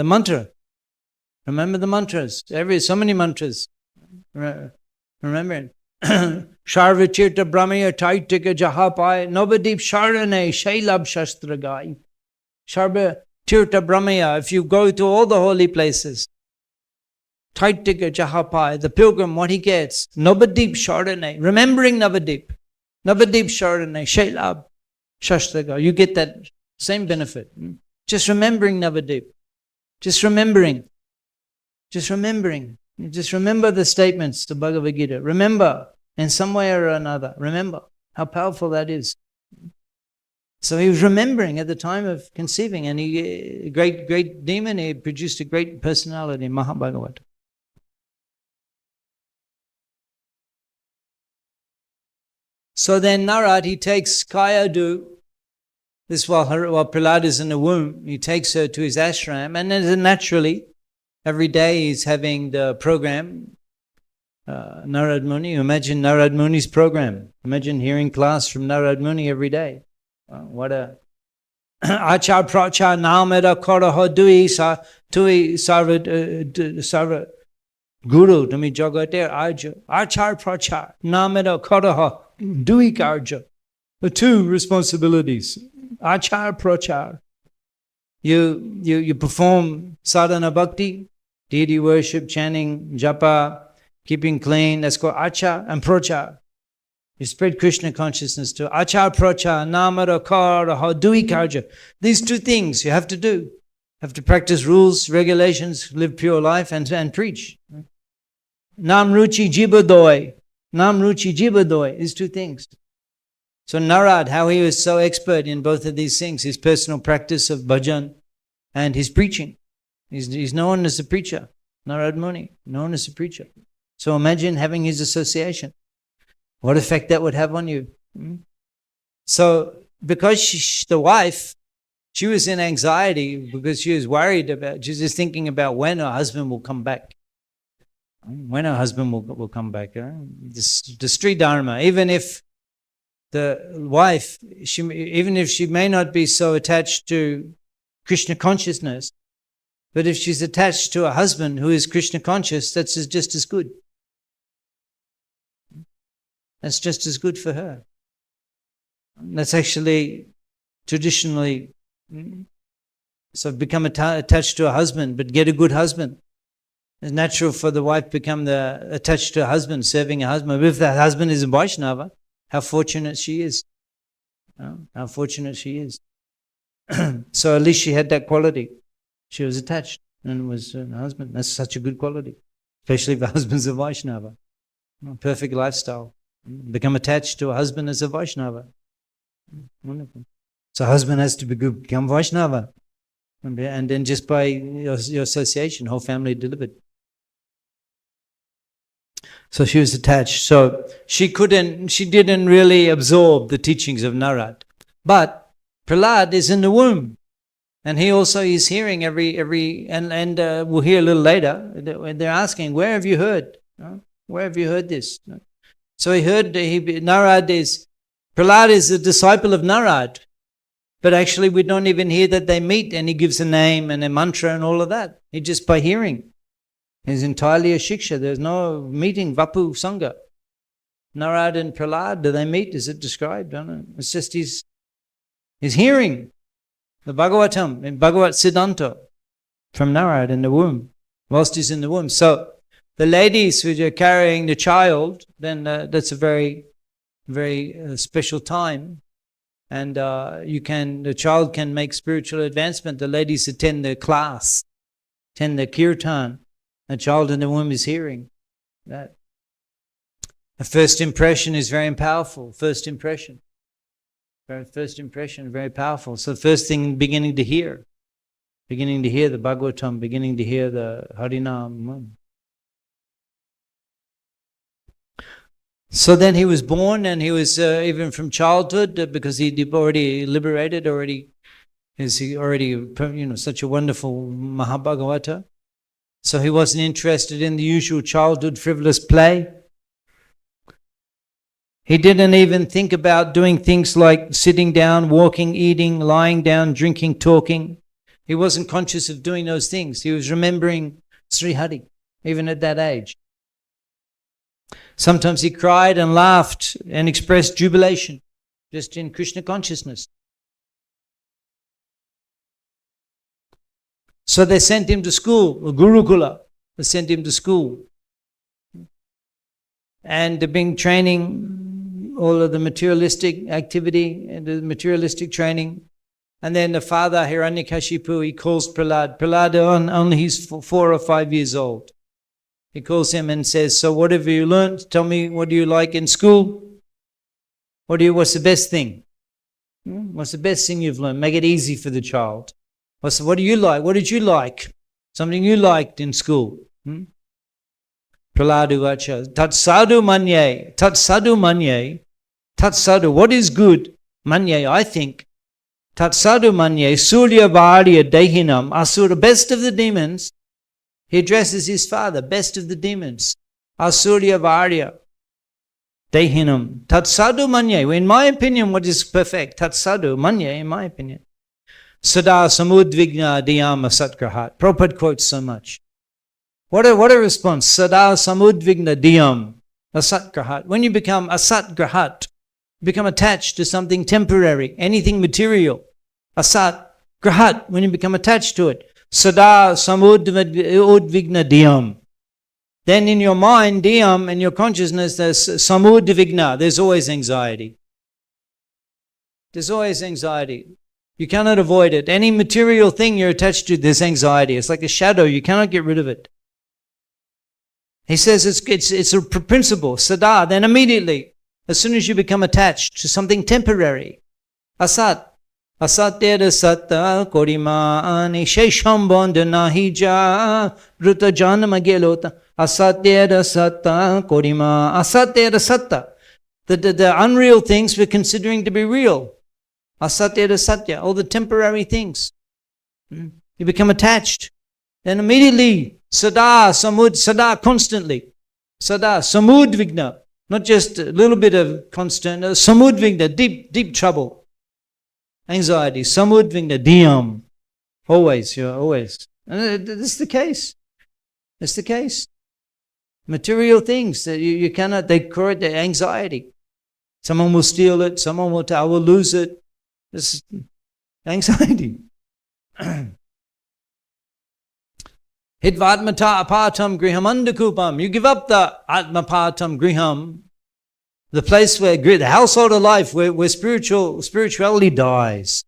Speaker 1: mantra. Remember the mantras. So many mantras. Remember it. Sharva Tirtha Brahmaya Taitika Jahapai Nobadip Sharane Shailab Shastragai. Sharva Tirtha Brahmaya, if you go to all the holy places, Taitika Jahapai, the pilgrim, what he gets, Nobadip Sharane, remembering Navadip. Navadip Sharane Shailab Shastragai. You get that same benefit. Just remembering Navadip. Just remembering. Just remember the statements to Bhagavad Gita. Remember in some way or another. Remember how powerful that is. So he was remembering at the time of conceiving, and he, great demon, he produced a great personality, Mahabhagavata. So then Narad, he takes Kayadu, this while Prahlada is in the womb, he takes her to his ashram, and then naturally, every day he's having the program, Narad Muni. Imagine Narad Muni's program. Imagine hearing class from Narad Muni every day. What a Achar Prachar Nameda Koraho Dui Sarva Guru Dumi Jagater Arja. Achar Prachar Nameda Koraho Dui Karja. The 2 responsibilities. Achar Prachar. You perform sadhana bhakti, deity worship, chanting, japa, keeping clean. That's called achar and prachar. You spread Krishna consciousness to achar, prachar, namara, kara, dui karja. These 2 things you have to do. You have to practice rules, regulations, live pure life, and preach. Nam ruchi jibadoy. Nam ruchi jibadoy. These 2 things. So Narad, how he was so expert in both of these things, his personal practice of bhajan and his preaching. He's known as a preacher. Narad Muni, known as a preacher. So imagine having his association. What effect that would have on you. So because the wife, she was in anxiety because she was worried about, she was just thinking about when her husband will come back. When her husband will come back. This Sri Dharma, even if the wife, even if she may not be so attached to Krishna consciousness, but if she's attached to a husband who is Krishna conscious, that's just as good. That's just as good for her. That's actually traditionally, so become attached to a husband, but get a good husband. It's natural for the wife to become attached to a husband, serving a husband. But if that husband is a Vaishnava, how fortunate she is. How fortunate she is. So at least she had that quality. She was attached and was a husband. That's such a good quality. Especially if the husband's a Vaishnava. Perfect lifestyle. Become attached to a husband as a Vaishnava. Wonderful. So husband has to be good, become Vaishnava. And then just by your association, whole family delivered. So she was attached. So she didn't really absorb the teachings of Narad. But Prahlada is in the womb. And he also is hearing and we'll hear a little later, they're asking, where have you heard? Where have you heard this? So he heard, Prahlada is a disciple of Narad. But actually we don't even hear that they meet, and he gives a name and a mantra and all of that. He just by hearing. He's entirely a shiksha. There's no meeting, vapu sangha. Narad and Prahlada, do they meet? Is it described? I don't know. It's just he's hearing the Bhagavatam in Bhagavat Siddhanta from Narad in the womb, whilst he's in the womb. So the ladies who are carrying the child, then that's a very, very special time. And the child can make spiritual advancement. The ladies attend the class, attend the kirtan. The child in the womb is hearing that. The first impression is very powerful. First impression, very powerful. So the first thing, beginning to hear the Bhagavatam, beginning to hear the Harinam. So then he was born, and he was even from childhood, because he'd already liberated, such a wonderful Mahabhagavata. So he wasn't interested in the usual childhood frivolous play. He didn't even think about doing things like sitting down, walking, eating, lying down, drinking, talking. He wasn't conscious of doing those things. He was remembering Sri Hari, even at that age. Sometimes he cried and laughed and expressed jubilation, just in Krishna consciousness. So they sent him to school, Gurukula. They sent him to school. And they've been training all of the materialistic activity and the materialistic training. And then the father, Hiranyakashipu, he calls Prahlada. Prahlada, only he's 4 or 5 years old. He calls him and says, so what have you learned? Tell me, what do you like in school? What's the best thing? What's the best thing you've learned? Make it easy for the child. What do you like? What did you like? Something you liked in school. Prahlada vacha. Tat sadhu manye. Tat sadhu manye. Tat sadhu. What is good? Manye, I think. Tat sadhu manye. Surya varya dehinam. Asura, best of the demons. He addresses his father, best of the demons. Asurya varya dehinam. Tat sadhu manye. In my opinion, what is perfect? Tat sadhu manye, in my opinion. Sada samudvigna diyama satgrahat. Prabhupada quotes so much. What a response. Sada samudvigna diyam asatgrahat. When you become asatgrahat, become attached to something temporary, anything material. Asatgrahat, when you become attached to it. Sada samudvigna diyam. Then in your mind, diyam, in your consciousness, there's samudvigna. There's always anxiety. There's always anxiety. You cannot avoid it. Any material thing you're attached to, there's anxiety. It's like a shadow. You cannot get rid of it. He says it's a principle, sada. Then immediately, as soon as you become attached to something temporary, asat, asatyada satta korima ani shesham bandhana hija ruta janama gelota asatyada satta korima asatyada satta. The unreal things we're considering to be real. Asatya to satya, all the temporary things. You become attached. Then immediately, sada, samud, sada, constantly. Sada, samudvigna. Not just a little bit of constant, samudvigna, deep trouble. Anxiety, samudvigna, diyam. Always, always. And this is the case. It's the case. Material things that you cannot, they create the anxiety. Someone will steal it, someone will I will lose it. This is anxiety. Hitvatmata apatam griham andakupam. You give up the atmapatam griham, the place where the household of life, where spirituality dies.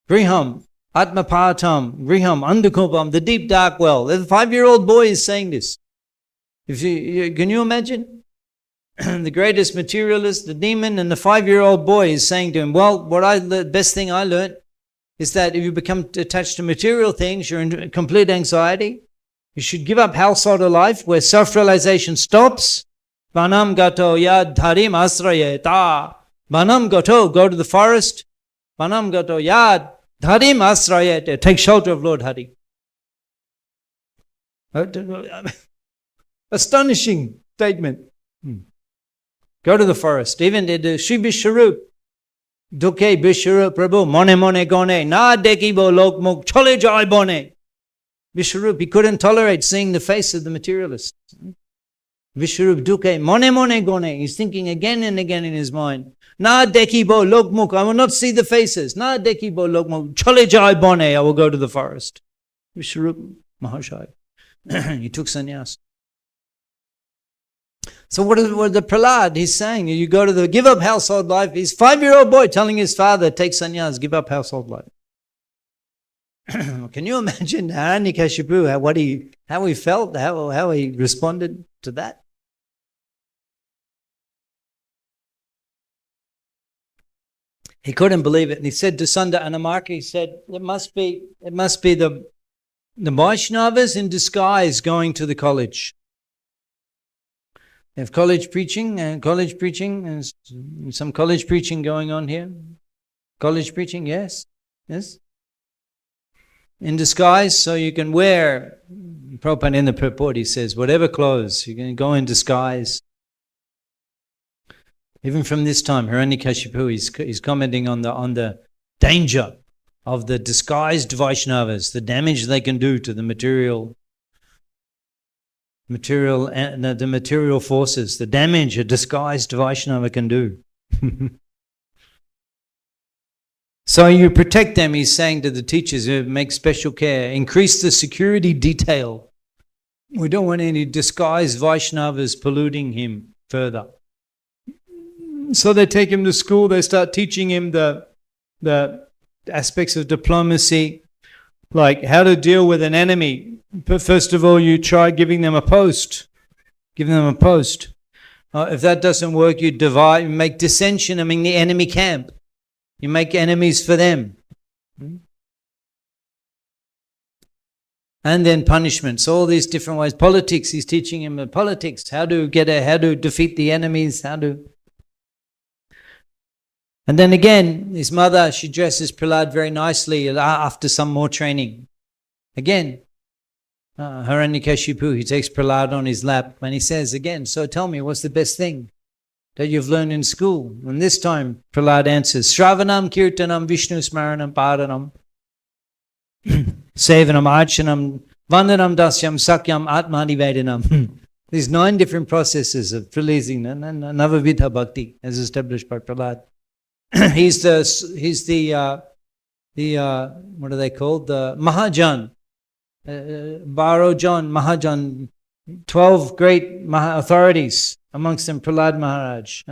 Speaker 1: Griham, atmapatam griham andakupam, the deep dark well. The 5-year-old boy is saying this. Can you imagine? The greatest materialist, the demon, and the 5-year-old boy is saying to him, well, the best thing I learned is that if you become attached to material things, you're in complete anxiety. You should give up household of life where self-realization stops. Vanam gato yad dharim asrayeta. Vanam gato, go to the forest. Vanam gato yad dharim asrayeta. Take shelter of Lord Hari. Astonishing statement. Go to the forest. Even the Sri Vishwarup. Duke Vishwarup Prabhu. Mone gone. Na dekibo lokmuk chole jai bone. Vishwarup, he couldn't tolerate seeing the face of the materialist. Vishwarup Duke. Mone gone. He's thinking again and again in his mind. Na dekibo lokmuk. I will not see the faces. Na dekibo lokmuk chole jai bone. I will go to the forest. Vishwarup Mahashai. He took sannyas. So what the Prahlada, he's saying, you go to give up household life. He's 5-year-old boy telling his father, take sannyas, give up household life. Can you imagine Hiranyakashipu, how he felt, how he responded to that? He couldn't believe it. And he said to Sunda Anamarka, he said, it must be the Vaishnavas in disguise going to the college. They have college preaching, and some college preaching going on here. College preaching, yes. In disguise, so you can wear, Prabhupada in the purport, he says, whatever clothes, you can go in disguise. Even from this time, Hiranyakashipu, he's commenting on the danger of the disguised Vaishnavas, the damage they can do to the material forces, the damage a disguised Vaishnava can do. So you protect them, he's saying to the teachers, make special care, increase the security detail. We don't want any disguised Vaishnavas polluting him further. So they take him to school, they start teaching him the aspects of diplomacy, like how to deal with an enemy. But first of all, you try giving them a post. Give them a post. If that doesn't work, you divide, you make dissension among the enemy camp. You make enemies for them. And then punishments, all these different ways. Politics, he's teaching him politics, how to defeat the enemies, And then again, his mother, she dresses Prahlada very nicely after some more training. Again, Hiranyakashipu, he takes Prahlada on his lap and he says again, so tell me, what's the best thing that you've learned in school? And this time, Prahlada answers, Shravanam, Kirtanam, Vishnu Smaranam, Padanam, Sevanam, Archanam, Vandanam, Dasyam, Sakyam, Atmanivedanam. These 9 different processes of releasing Navavidha Bhakti as established by Prahlada. He's the what are they called? The Mahajan. Barojan, Mahajan, 12 great authorities, amongst them Prahlada Maharaj.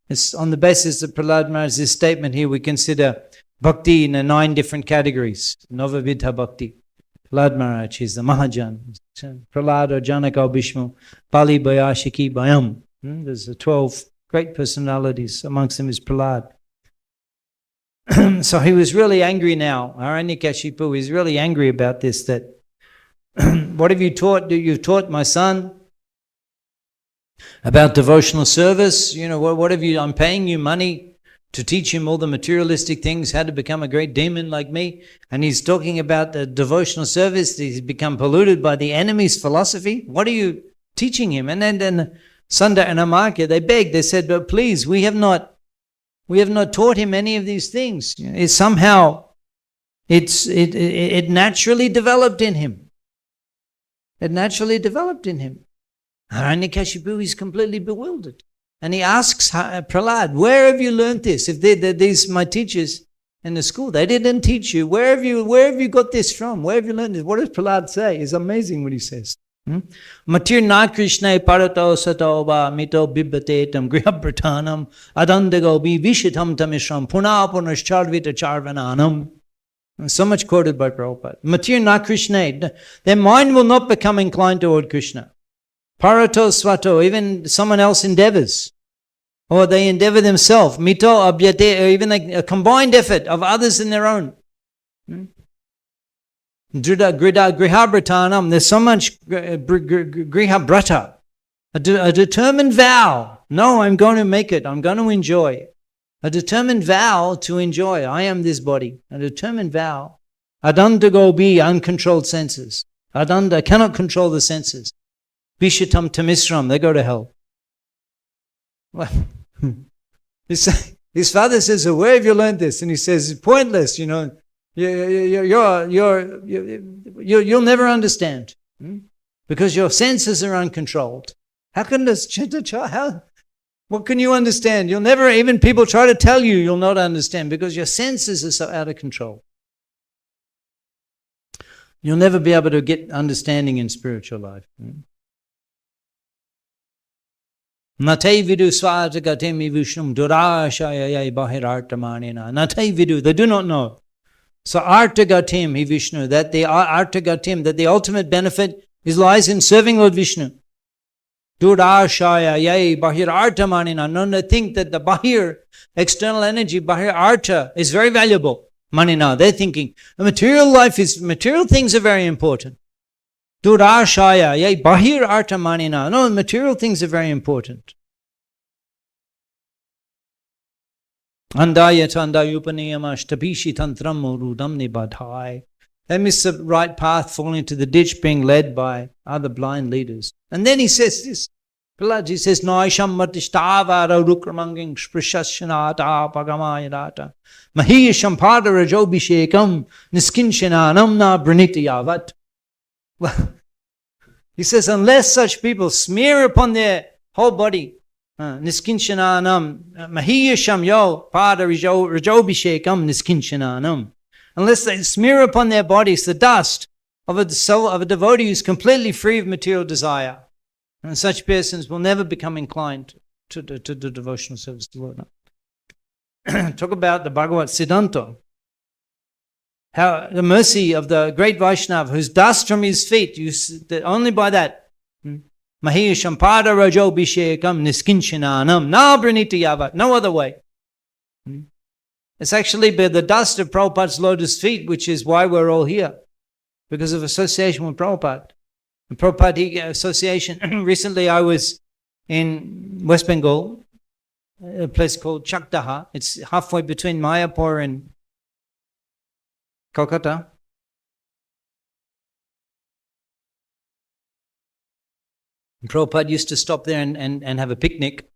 Speaker 1: It's on the basis of Prahlada Maharaj's statement here, we consider bhakti in 9 different categories. Navavidha Bhakti. Prahlada Maharaj is the Mahajan. Prahlada, Janaka, Bhishma, Pali, Bayashiki, Bayam. There's the 12 great personalities, amongst them is Prahlada. So he was really angry now. Hiranyakashipu is really angry about this, that what have you taught? You've taught my son about devotional service. What have you? I'm paying you money to teach him all the materialistic things, how to become a great demon like me. And he's talking about the devotional service. He's become polluted by the enemy's philosophy. What are you teaching him? And then Sunda and Amartya, they begged. They said, but please, we have not taught him any of these things. It's somehow, it naturally developed in him. It naturally developed in him. Hiranyakashipu is completely bewildered. And he asks Prahlada, where have you learned this? If these my teachers in the school, they didn't teach you. Where have you got this from? Where have you learned this? What does Prahlada say? It's amazing what he says. Matir na Krishna parato sato va mito bibbate tam grihapratanam adandago bi vishitam tamishram puna punascharvita charvananam. So much quoted by Prabhupada. Matir na Krishna, their mind will not become inclined toward Krishna. Parato svato, even someone else endeavors, or they endeavor themselves. Mito abhyate, or even a combined effort of others in their own. Grihabratanam, there's so much grihabrata, a determined vow. No, I'm going to make it, I'm going to enjoy. A determined vow to enjoy. I am this body. A determined vow. Adandago be uncontrolled senses. Adanda cannot control the senses. Vishitam tamisram, they go to hell. Well, his father says, so where have you learned this? And he says, it's pointless, you'll never understand. Because your senses are uncontrolled. How can this child, what can you understand? You'll never, even people try to tell you, you'll not understand because your senses are so out of control. You'll never be able to get understanding in spiritual life. Natai vidu svatagatim vishnum durashayaya bahirartamanina. Natai vidu, they do not know. So artagatim hi Vishnu, that the artagatim, that the ultimate benefit lies in serving Lord Vishnu. Durashayaya bahirartamanina. None they think that the bahir, external energy, bahir arta, is very valuable. Manina, they're thinking the material things are very important. Durashaya, yay, bahir arta manina. No, material things are very important. Andaya tandayupaniyama shtabishi tantram murudam nibadhai. They miss the right path, falling into the ditch, being led by other blind leaders. And then he says this. He says, Naisham matishtavara rukramanging sprishashanata pagamayadata. Mahiyasham pada rajobhishekam niskinshananam na brunitayavat. Well, he says, unless such people smear upon their whole body, niskinshananam, mahiyasham yo pada rajobhishekam niskinshananam. Unless they smear upon their bodies the dust of a soul of a devotee who is completely free of material desire. And such persons will never become inclined to devotional service to the Lord. Talk about the Bhagavad Siddhanta. How the mercy of the great Vaishnava, whose dust from his feet, only by that. Mahisham pada rajo bhishekam niskinchananam na pranita yavat. No other way. It's actually by the dust of Prabhupada's lotus feet, which is why we're all here. Because of association with Prabhupada. The Prabhupada association. Recently I was in West Bengal, a place called Chakdaha. It's halfway between Mayapur and Kolkata. And Prabhupada used to stop there and have a picnic.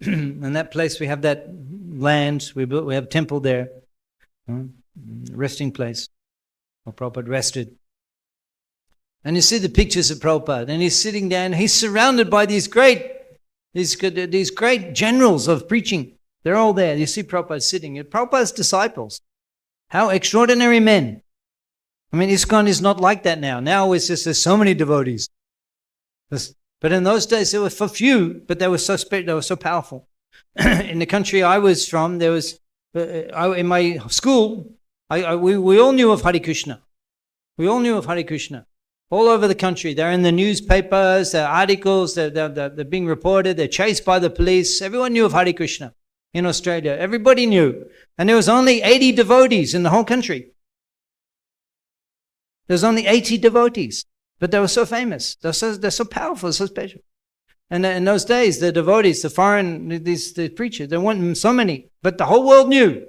Speaker 1: And that place, we have that land, we have a temple there, resting place where Prabhupada rested. And you see the pictures of Prabhupada, and he's sitting down, he's surrounded by these great generals of preaching. They're all there. You see Prabhupada sitting. Prabhupada's disciples. How extraordinary men. I mean, ISKCON is not like that now. Now it's just there's so many devotees. But in those days, there were a few, but they were so powerful. In the country I was from, there was, in my school, we all knew of Hare Krishna. We all knew of Hare Krishna. All over the country. They're in the newspapers, there are articles, they're being reported, they're chased by the police. Everyone knew of Hare Krishna in Australia. Everybody knew. And there was only 80 devotees in the whole country. There was only 80 devotees. But they were so famous. They're so powerful, so special. And in those days, the devotees, the preachers, there weren't so many, but the whole world knew.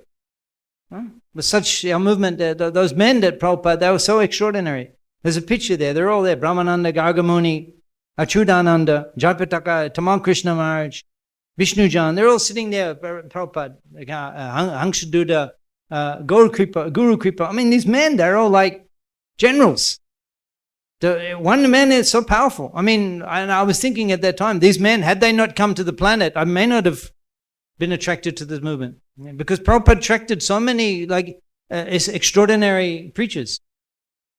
Speaker 1: With such a movement, those men that Prabhupada, they were so extraordinary. There's a picture there. They're all there. Brahmananda, Gargamuni, Achudananda, Jayapataka, Tamal Krishna Maharaj, Vishnujan. They're all sitting there, Prabhupada, Hangshaduda, Guru Kripa. I mean, these men, they're all like generals. The one man is so powerful. I mean, I was thinking at that time, these men, had they not come to the planet, I may not have been attracted to this movement. Because Prabhupada attracted so many extraordinary preachers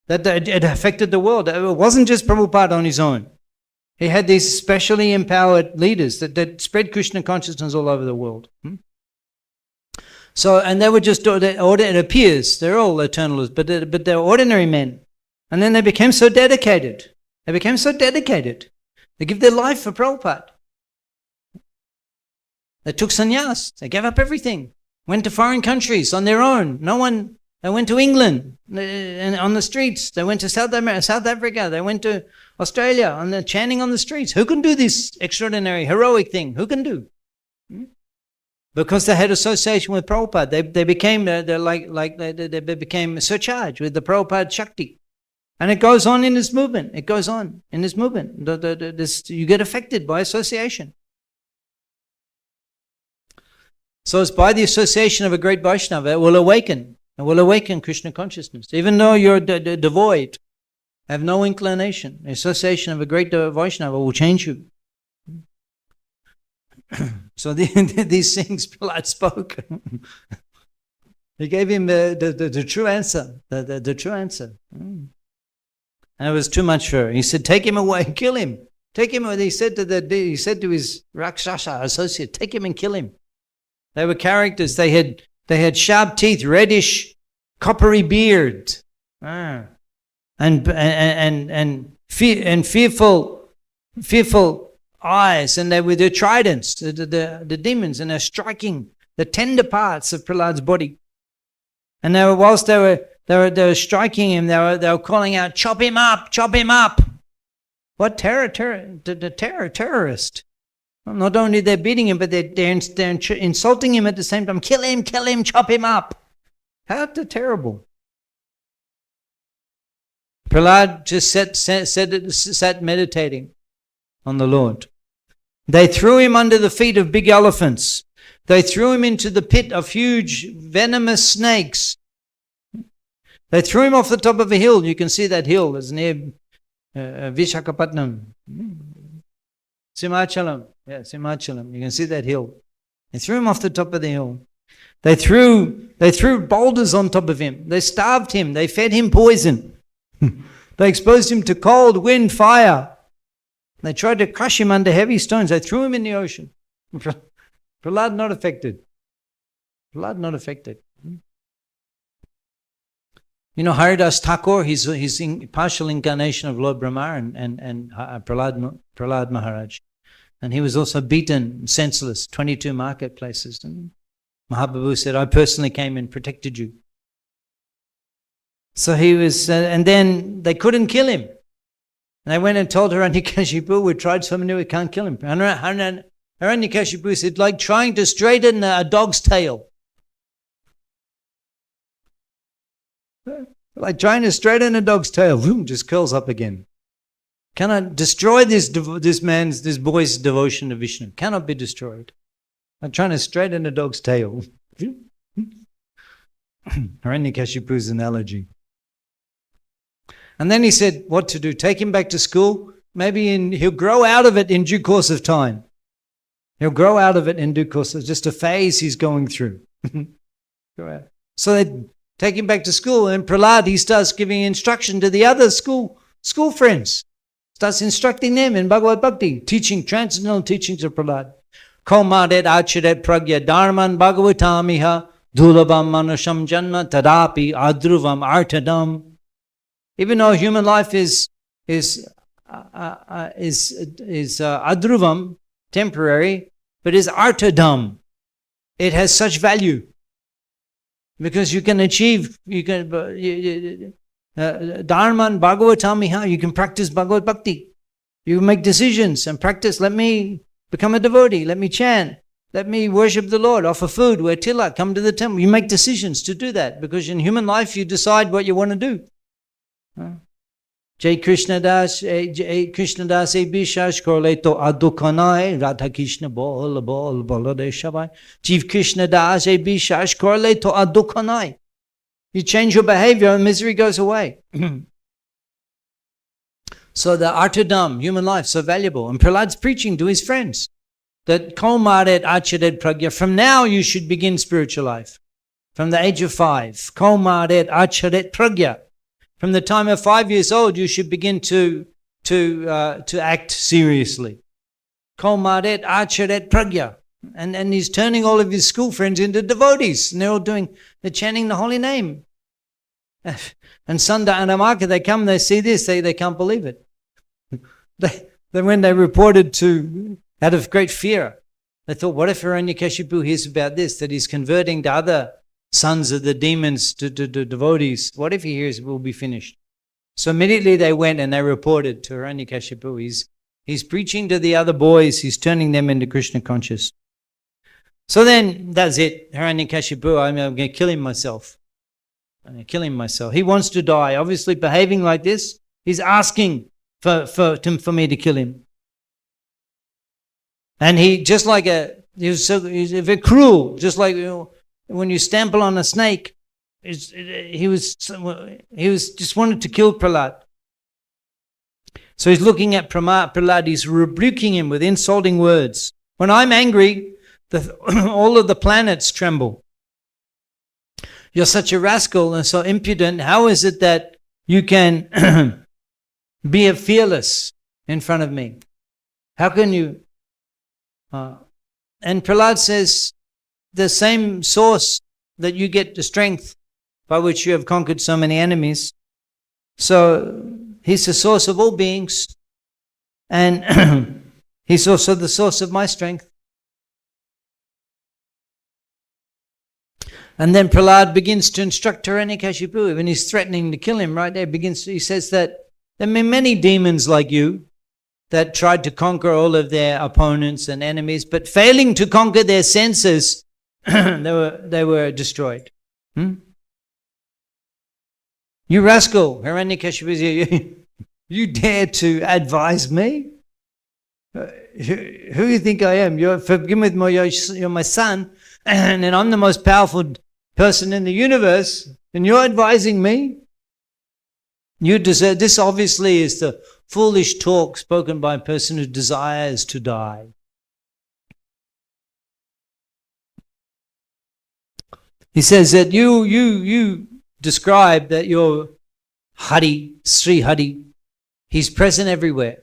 Speaker 1: that it affected the world. It wasn't just Prabhupada on his own. He had these specially empowered leaders that spread Krishna consciousness all over the world. So, and they were just, it appears, they're all eternalists, but they're ordinary men. And then they became so dedicated. They give their life for Prabhupada. They took sannyas. They gave up everything. Went to foreign countries on their own. They went to England and on the streets. They went to South Africa. They went to Australia chanting on the streets. Who can do this extraordinary, heroic thing? Who can do? Because they had association with Prabhupada. They became surcharged with the Prabhupada Shakti. And it goes on in this movement. You get affected by association. So it's by the association of a great Vaishnava, it will awaken Krishna consciousness. Even though you're devoid, have no inclination, the association of a great Vaishnava will change you. So these things Prahlada spoke. He gave him the true answer, the true answer. And it was too much for her. He said, take him away, kill him. Take him away. He said to his Rakshasa associate, take him and kill him. They were characters. They had sharp teeth, reddish, coppery beard, and fearful eyes, and they were the tridents, the demons, and they're striking the tender parts of Prahlada's body. And whilst they were striking him, they were calling out, "Chop him up! Chop him up!" What terrorist? Not only they're beating him, but they're insulting him at the same time. Kill him, chop him up. How terrible. Prahlada just sat meditating on the Lord. They threw him under the feet of big elephants. They threw him into the pit of huge venomous snakes. They threw him off the top of a hill. You can see that hill. It's near Visakhapatnam. Simachalam. Yeah, Simachalam. You can see that hill. They threw him off the top of the hill. They threw boulders on top of him. They starved him. They fed him poison. They exposed him to cold, wind, fire. They tried to crush him under heavy stones. They threw him in the ocean. Prahlada not affected. You know, Haridas Thakur, he's partial incarnation of Lord Brahma and Prahlada Maharaj. And he was also beaten, senseless, 22 marketplaces. And Mahaprabhu said, I personally came and protected you. So he was, and then they couldn't kill him. And they went and told Hiranyakashipu, we tried so many, we can't kill him. Hiranyakashipu said, like trying to straighten a dog's tail. Like trying to straighten a dog's tail, boom, just curls up again. Cannot destroy this boy's devotion to Vishnu. Cannot be destroyed. Like trying to straighten a dog's tail. Hiranyakashipu's analogy. And then he said what to do. Take him back to school. Maybe he'll grow out of it in due course of time. He'll grow out of it in due course. It's just a phase he's going through. So they take him back to school, and Prahlada, he starts giving instruction to the other school friends. Starts instructing them in Bhagavad Bhakti, teaching transcendental teachings of Prahlada. Komadet acharet pragya dharman bhagavatamiha dhulabam manusham janma tadapi adruvam artadam. Even though human life is adruvam, temporary, but is artadam. It has such value. Because you can achieve, Dharman Bhagavatamiha, you can practice Bhagavad Bhakti. You make decisions and practice. Let me become a devotee. Let me chant. Let me worship the Lord. Offer food. Wear tilak. Come to the temple. You make decisions to do that because in human life you decide what you want to do. Jai Krishna Das, Jai Krishna Das, Bishash Korleto Adukanai, Radha Krishna Bol Bolade Shabai. Jiv Krishna Das, Bishash Korleto Adukanai. You change your behavior and misery goes away. So the artadam, human life, so valuable. And Prahlad's preaching to his friends that Kaumaret Acharet Pragya, from now you should begin spiritual life. From the age of 5. Kaumaret Acharet Pragya. From the time of 5 years old, you should begin to act seriously. Kaumaret Acharet Pragya. And he's turning all of his school friends into devotees. And they're chanting the holy name. And Sunda and Amaka, they come, they see this, they can't believe it. When they reported out of great fear, they thought, what if Hiranyakashipu hears about this, that he's converting the other sons of the demons to devotees? What if he hears we'll be finished? So immediately they went and they reported to Hiranyakashipu, he's preaching to the other boys, he's turning them into Krishna conscious. So then, that's it. Hiranyakashipu, I'm going to kill him myself. He wants to die. Obviously, behaving like this, he's asking for me to kill him. And he's very cruel. Just like when you stample on a snake, he was just wanted to kill Prahlad. So he's looking at Prahlad. He's rebuking him with insulting words. When I'm angry, all of the planets tremble. You're such a rascal and so impudent. How is it that you can be fearless in front of me? How can you? And Prahlad says, the same source that you get the strength by which you have conquered so many enemies. So he's the source of all beings. And he's also the source of my strength. And then Prahlad begins to instruct Hiranyakashipu when he's threatening to kill him. Right there, he says that there are many demons like you that tried to conquer all of their opponents and enemies, but failing to conquer their senses, they were destroyed. You rascal, Hiranyakashipu, you dare to advise me? Who do you think I am? You're my son, and I'm the most powerful person in the universe, and you're advising me? You deserve. This obviously is the foolish talk spoken by a person who desires to die. He says that you describe that you're Hari, Sri Hari. He's present everywhere,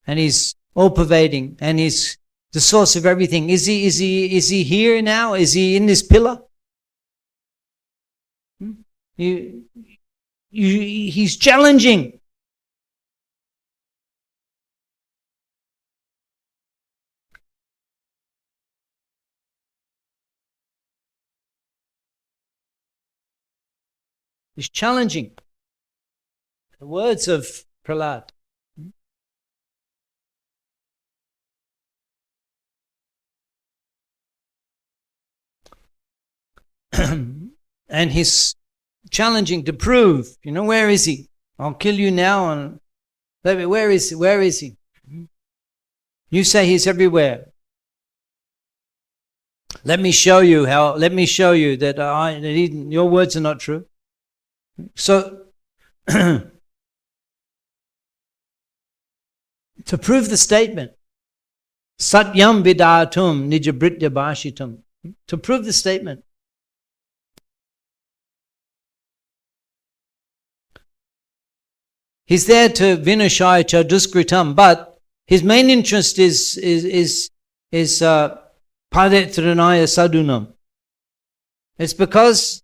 Speaker 1: and he's all pervading, and he's the source of everything. Is he here now? Is he in this pillar? He's challenging. He's challenging. The words of Prahlad. And he's challenging to prove, where is he? I'll kill you now. And where is he? You say he's everywhere. Let me show you that your words are not true. So, to prove the statement, Satyam vidatum nijabritya bhashitam. To prove the statement, he's there to vinashaya cha duskritam, but his main interest is padetranaya sadunam. It's because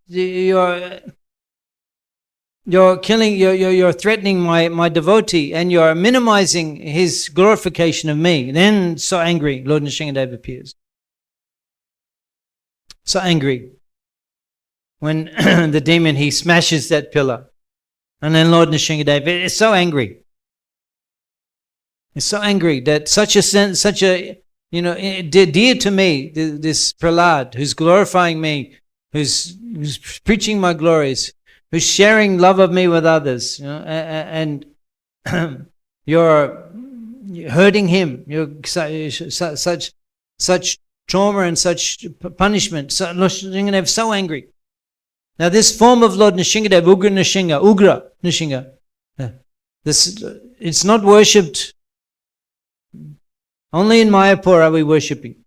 Speaker 1: you're threatening my devotee, and you're minimizing his glorification of me. Then so angry, Lord Nrisimha appears. So angry. When the demon, he smashes that pillar. And then Lord Nrisimha is so angry. He's so angry that such a dear to me, this Prahlad, who's glorifying me, who's preaching my glories, who's sharing love of me with others, and you're hurting him. You're such trauma and such punishment. So Lord Nrisimha is so angry. Now this form of Lord Nrisimha, Ugra Nrisimha, it's not worshipped. Only in Mayapur are we worshipping.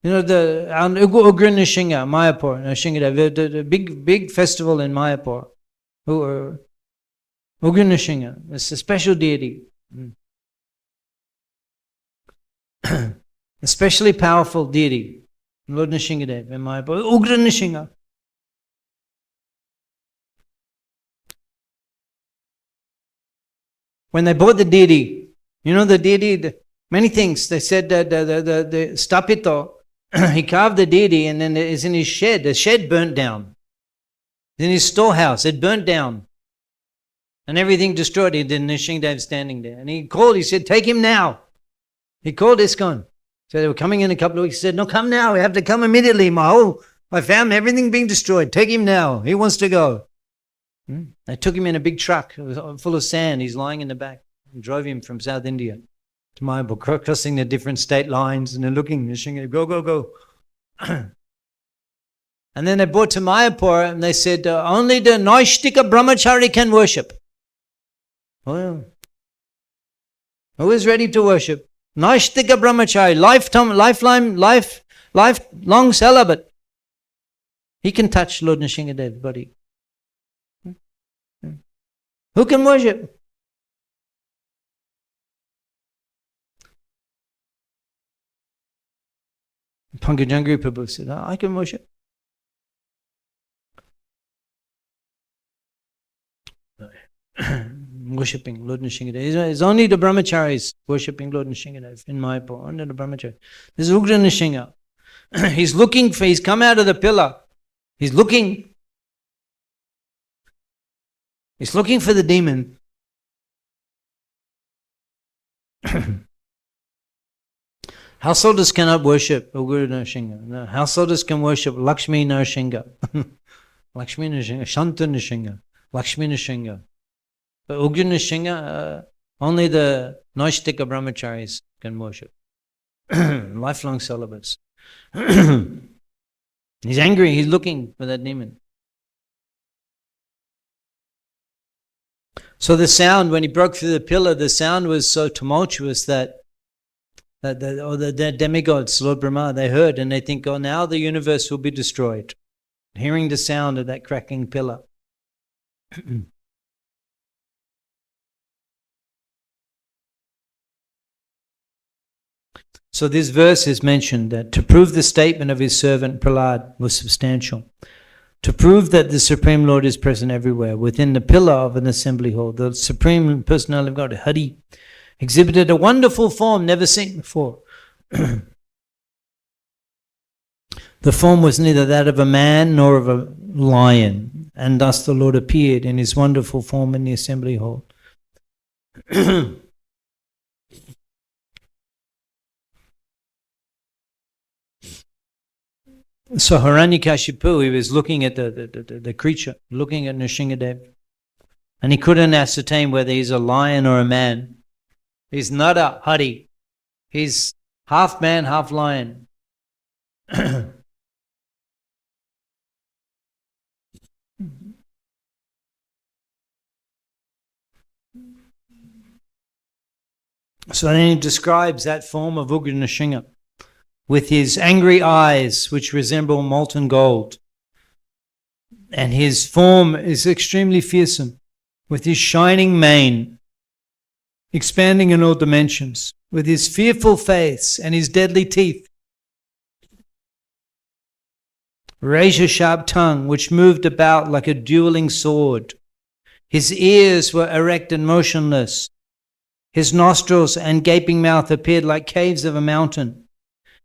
Speaker 1: The Ugra Nrisimha, Mayapur, Nrisimha, the big festival in Mayapur. Ugra Nrisimha, it's a special deity. Especially powerful deity, Lord Nrisimha in Mayapur. Ugra Nrisimha. When they bought the deity, the deity, many things, they said that the Stapito, he carved the deity and then it's in his shed. The shed burnt down. In his storehouse, it burnt down. And everything destroyed. Then Nrisimha standing there. And he said, take him now. He called ISKCON. So they were coming in a couple of weeks. He said, no, come now. We have to come immediately. I found everything being destroyed. Take him now. He wants to go. They took him in a big truck. It was full of sand. He's lying in the back. And drove him from South India to Mayapur, crossing the different state lines. And they're looking, go. And then they brought to Mayapur and they said, only the Naishtika Brahmachari can worship. Well, who is ready to worship? Naishtika Brahmachari, lifelong celibate. He can touch Lord Nrisimha's body. Who can worship? Pankajangri Prabhu said, I can worship. Worshipping Lord Nrisimha. It's only the brahmacharis worshipping Lord Nrisimha in Mayapur. Only the brahmacharis. This is Ugra Nrisimha. He's come out of the pillar. He's looking for the demon. Householders cannot worship Ugra Nrisimha. No, householders can worship Lakshmi Nrisimha. Lakshmi Nrisimha, Shanta Nrisimha, Lakshmi Nrisimha. But Ugra Nrisimha, only the Naishtika brahmacharis can worship. Lifelong celibates. He's angry, he's looking for that demon. So the sound, when he broke through the pillar, the sound was so tumultuous that the demigods, Lord Brahma, they heard and they think, now the universe will be destroyed. Hearing the sound of that cracking pillar. So this verse is mentioned that to prove the statement of his servant Prahlad was substantial. To prove that the Supreme Lord is present everywhere, within the pillar of an assembly hall, the Supreme Personality of God, Hari, exhibited a wonderful form never seen before. The form was neither that of a man nor of a lion, and thus the Lord appeared in his wonderful form in the assembly hall. So Hiranyakashipu, he was looking at the creature, looking at Nrisimha, and he couldn't ascertain whether he's a lion or a man. He's not a Hari. He's half man, half lion. So then he describes that form of Ugra Nrisimha with his angry eyes which resemble molten gold. And his form is extremely fearsome, with his shining mane expanding in all dimensions, with his fearful face and his deadly teeth, razor-sharp tongue which moved about like a dueling sword. His ears were erect and motionless. His nostrils and gaping mouth appeared like caves of a mountain.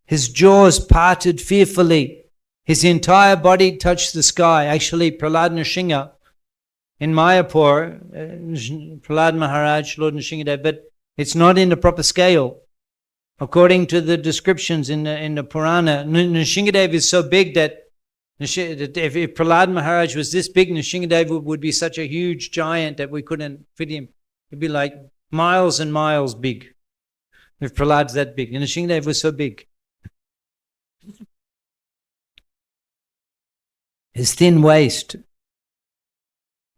Speaker 1: His jaws parted fearfully. His entire body touched the sky. Actually, Prahlad Nrisimha in Mayapur, Prahlad Maharaj, Lord Nrisimha, but It's not in the proper scale. According to the descriptions in the Purana, Nrisimha is so big that if Prahlada Maharaj was this big, Nrisimha would be such a huge giant that we couldn't fit him. He'd be like miles and miles big. If Prahlad's that big. Nrisimha was so big. His thin waist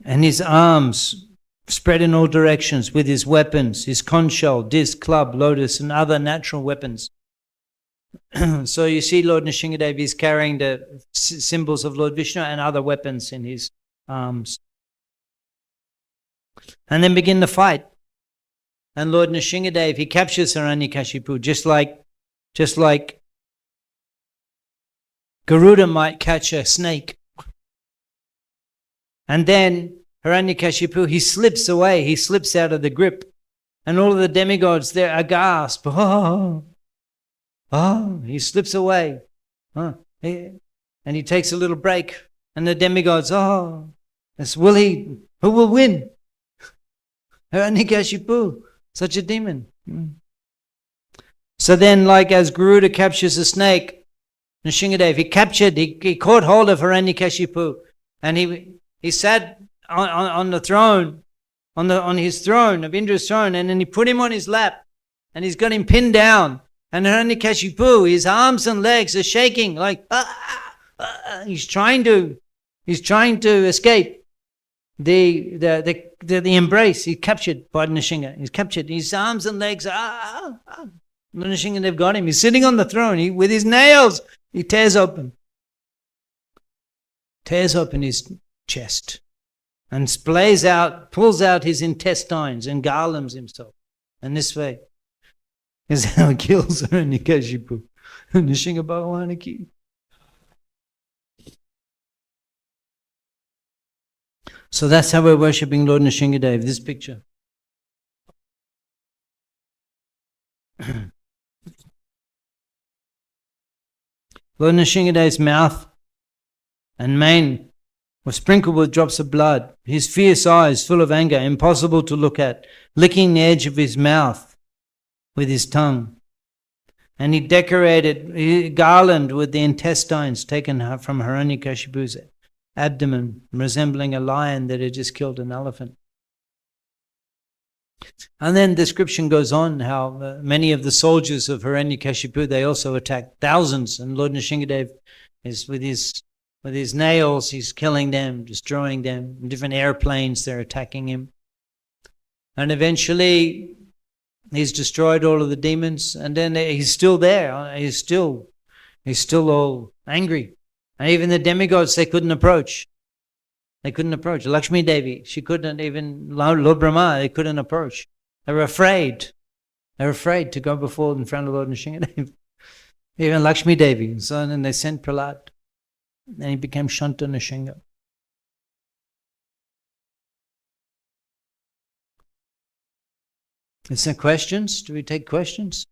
Speaker 1: and his arms spread in all directions with his weapons, his conch shell, disc, club, lotus, and other natural weapons. So you see Lord Nrisimha is carrying the symbols of Lord Vishnu and other weapons in his arms. And then begin the fight. And Lord Nrisimha, he captures Hiranyakashipu just like Garuda might catch a snake. And then Hiranyakashipu, he slips away, he slips out of the grip. And all of the demigods, they're aghast. He slips away. And he takes a little break. And the demigods, who will win? Hiranyakashipu, such a demon. So then, like as Garuda captures a snake, Nrisimha, he caught hold of Hiranyakashipu, and he sat on the throne, on his throne of Indra's throne, and then he put him on his lap, and he's got him pinned down, and Hiranyakashipu, his arms and legs are shaking like he's trying to escape the embrace. He's captured by Nrisimha. He's captured. His arms and legs Nrisimha, they've got him. He's sitting on the throne. With his nails, he tears open his chest and pulls out his intestines and garlands himself. And this way is how he kills Hiranyakashipu. Nrisimha Bhagavan ki. So that's how we're worshipping Lord Nrisimha, this picture. Lord Nrisimha's mouth and mane were sprinkled with drops of blood. His fierce eyes, full of anger, impossible to look at, licking the edge of his mouth with his tongue. And he decorated a garland with the intestines taken from Hiranyakashipu's abdomen, resembling a lion that had just killed an elephant. And then description goes on how many of the soldiers of Hiranyakashipu, they also attacked thousands, and Lord Nrisimha is with his nails, he's killing them, destroying them. In different airplanes, they're attacking him. And eventually, he's destroyed all of the demons, and then he's still there. He's still all angry. And even the demigods, they couldn't approach. Lakshmi Devi, she couldn't even, Lord Brahma, they couldn't approach. They were afraid. To go in front of Lord Nrisimha. Even Lakshmi Devi. And so then they sent Prahlada. And he became Shanta Nrisimha. Is there questions? Do we take questions?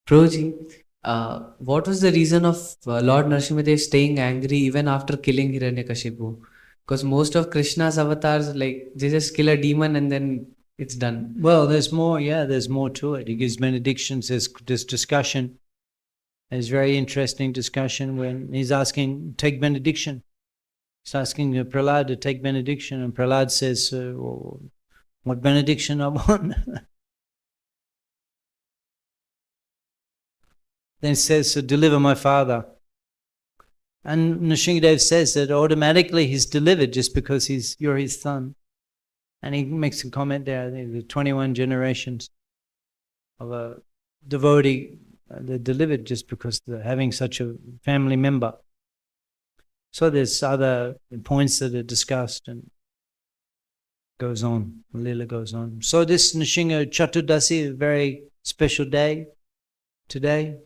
Speaker 2: Prabhuji, what was the reason of Lord Narasimha staying angry even after killing Hiranyakashipu? Because most of Krishna's avatars, like, they just kill a demon and then it's done.
Speaker 1: Well, there's more to it. He gives benedictions, there's this discussion. There's very interesting discussion when he's asking, take benediction. He's asking Prahlada to take benediction, and Prahlada says, well, what benediction I want? Then says, so deliver my father. And Nrisimha says that automatically he's delivered just because you're his son. And he makes a comment there, the 21 generations of a devotee, they're delivered just because they're having such a family member. So there's other points that are discussed. goes on, the Leela goes on. So this Nrisimha Chaturdasi, a very special day today.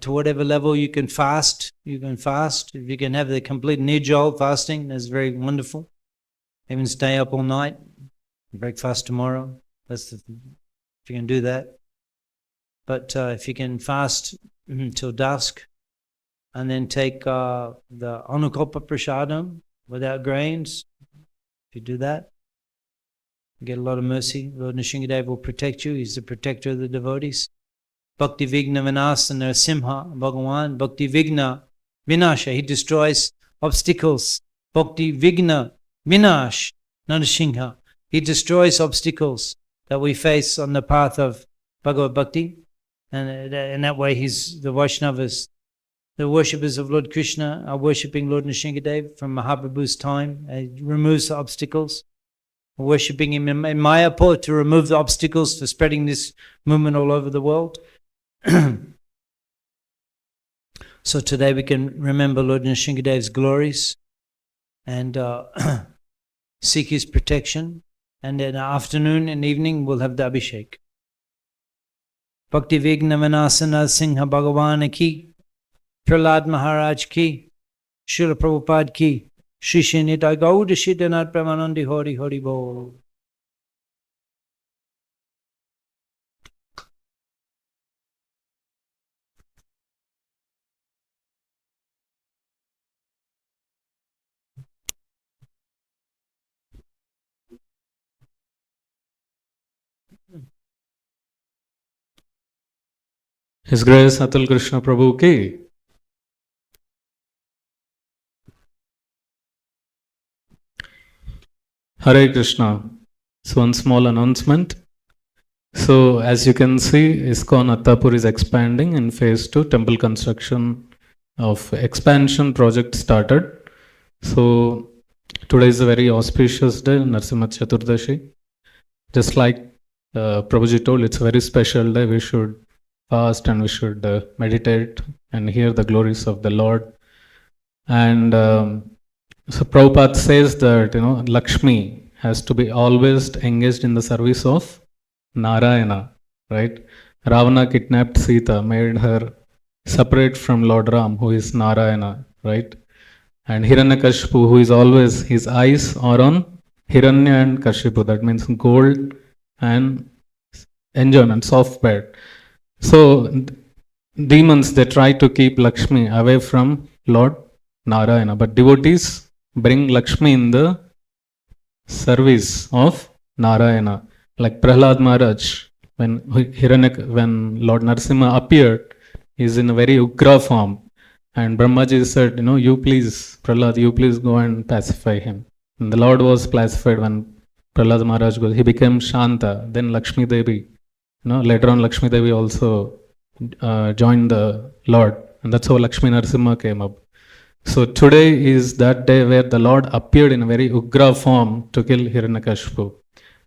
Speaker 1: To whatever level you can fast, you can fast. If you can have the complete nirjal fasting, that's very wonderful. Even stay up all night, breakfast tomorrow. If you can do that. But if you can fast till dusk, and then take the Anukalpa Prasadam without grains, if you do that, you get a lot of mercy. Lord Nrisimha will protect you. He's the protector of the devotees. Bhakti Vigna Vinasa Narasimha, Bhagavan, Bhakti Vigna Vinasha. He destroys obstacles. Bhakti Vigna Vinash Narasimha. He destroys obstacles that we face on the path of Bhagavad Bhakti. And in that way, he's the Vaishnavas. The worshippers of Lord Krishna are worshipping Lord Nrisimha from Mahaprabhu's time. He removes the obstacles. We're worshipping him in Mayapur to remove the obstacles for spreading this movement all over the world. So today we can remember Lord Nrisimha's glories and seek his protection. And in the afternoon and evening we'll have the Abhishek. Bhakti Vigna Vinasana Singha Bhagavan ki, Prahlada Maharaj ki, Srila Prabhupada ki, Shri Srinita Gauda Siddhanath Premanandi Hari Hari Bol.
Speaker 3: His Grace Atul Krishna Prabhu ki. Hare Krishna. So one small announcement. So as you can see, ISKCON Attapur is expanding in phase 2. Temple construction of expansion project started. So today is a very auspicious day, Narasimha Chaturdashi. Just like Prabhuji told, it's a very special day. We should fast and we should meditate and hear the glories of the Lord. And so Prabhupada says that, Lakshmi has to be always engaged in the service of Narayana, right? Ravana kidnapped Sita, made her separate from Lord Ram, who is Narayana, right? And Hiranyakashipu, who is always, his eyes are on Hiranya and Kashipu, that means gold and enjoyment, soft bed. So demons, they try to keep Lakshmi away from Lord Narayana, but devotees bring Lakshmi in the service of Narayana. Like Prahlada Maharaj, when Lord Narasimha appeared, he is in a very ugra form. And Brahmaji said, you please, Prahlada, you please go and pacify him. And the Lord was pacified when Prahlada Maharaj goes. He became Shanta. Then Lakshmi Devi, later on Lakshmi Devi also joined the Lord. And that's how Lakshmi Narasimha came up. So today is that day where the Lord appeared in a very ugra form to kill Hiranyakashipu.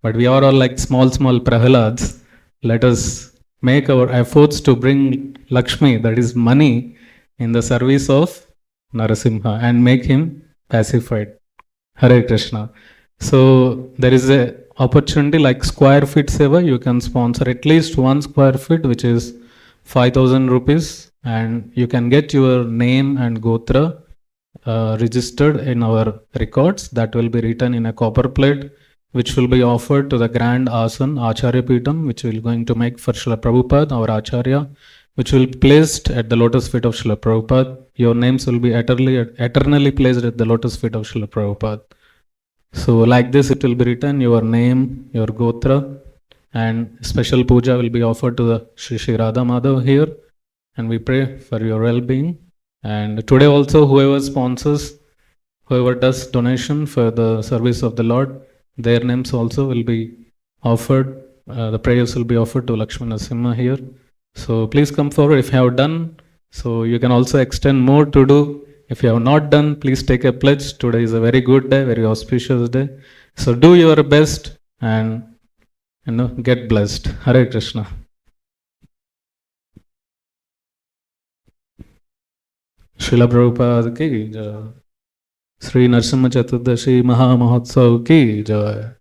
Speaker 3: But we are all like small Prahlads. Let us make our efforts to bring Lakshmi, that is money, in the service of Narasimha and make him pacified. Hare Krishna. So there is a opportunity like square feet seva. You can sponsor at least 1 square feet, which is 5,000 rupees, and you can get your name and gotra registered in our records. That will be written in a copper plate, which will be offered to the Grand Asan Acharya Pitam, which we are going to make for Srila Prabhupada, our Acharya, which will be placed at the lotus feet of Srila Prabhupada. Your names will be eternally placed at the lotus feet of Srila Prabhupada. So like this, it will be written, your name, your gotra, and special puja will be offered to the Shri Radha Madhav here. And we pray for your well-being. And today also, whoever sponsors, whoever does donation for the service of the Lord, their names also will be offered. The prayers will be offered to Lakshmi Narasimha here. So please come forward if you have done. So you can also extend more to do. If you have not done, please take a pledge. Today is a very good day, very auspicious day. So do your best and get blessed. Hare Krishna. Srila Prabhupada ki jai. Sri Narasimha Chaturdashi Maha Mahotsav ki jai.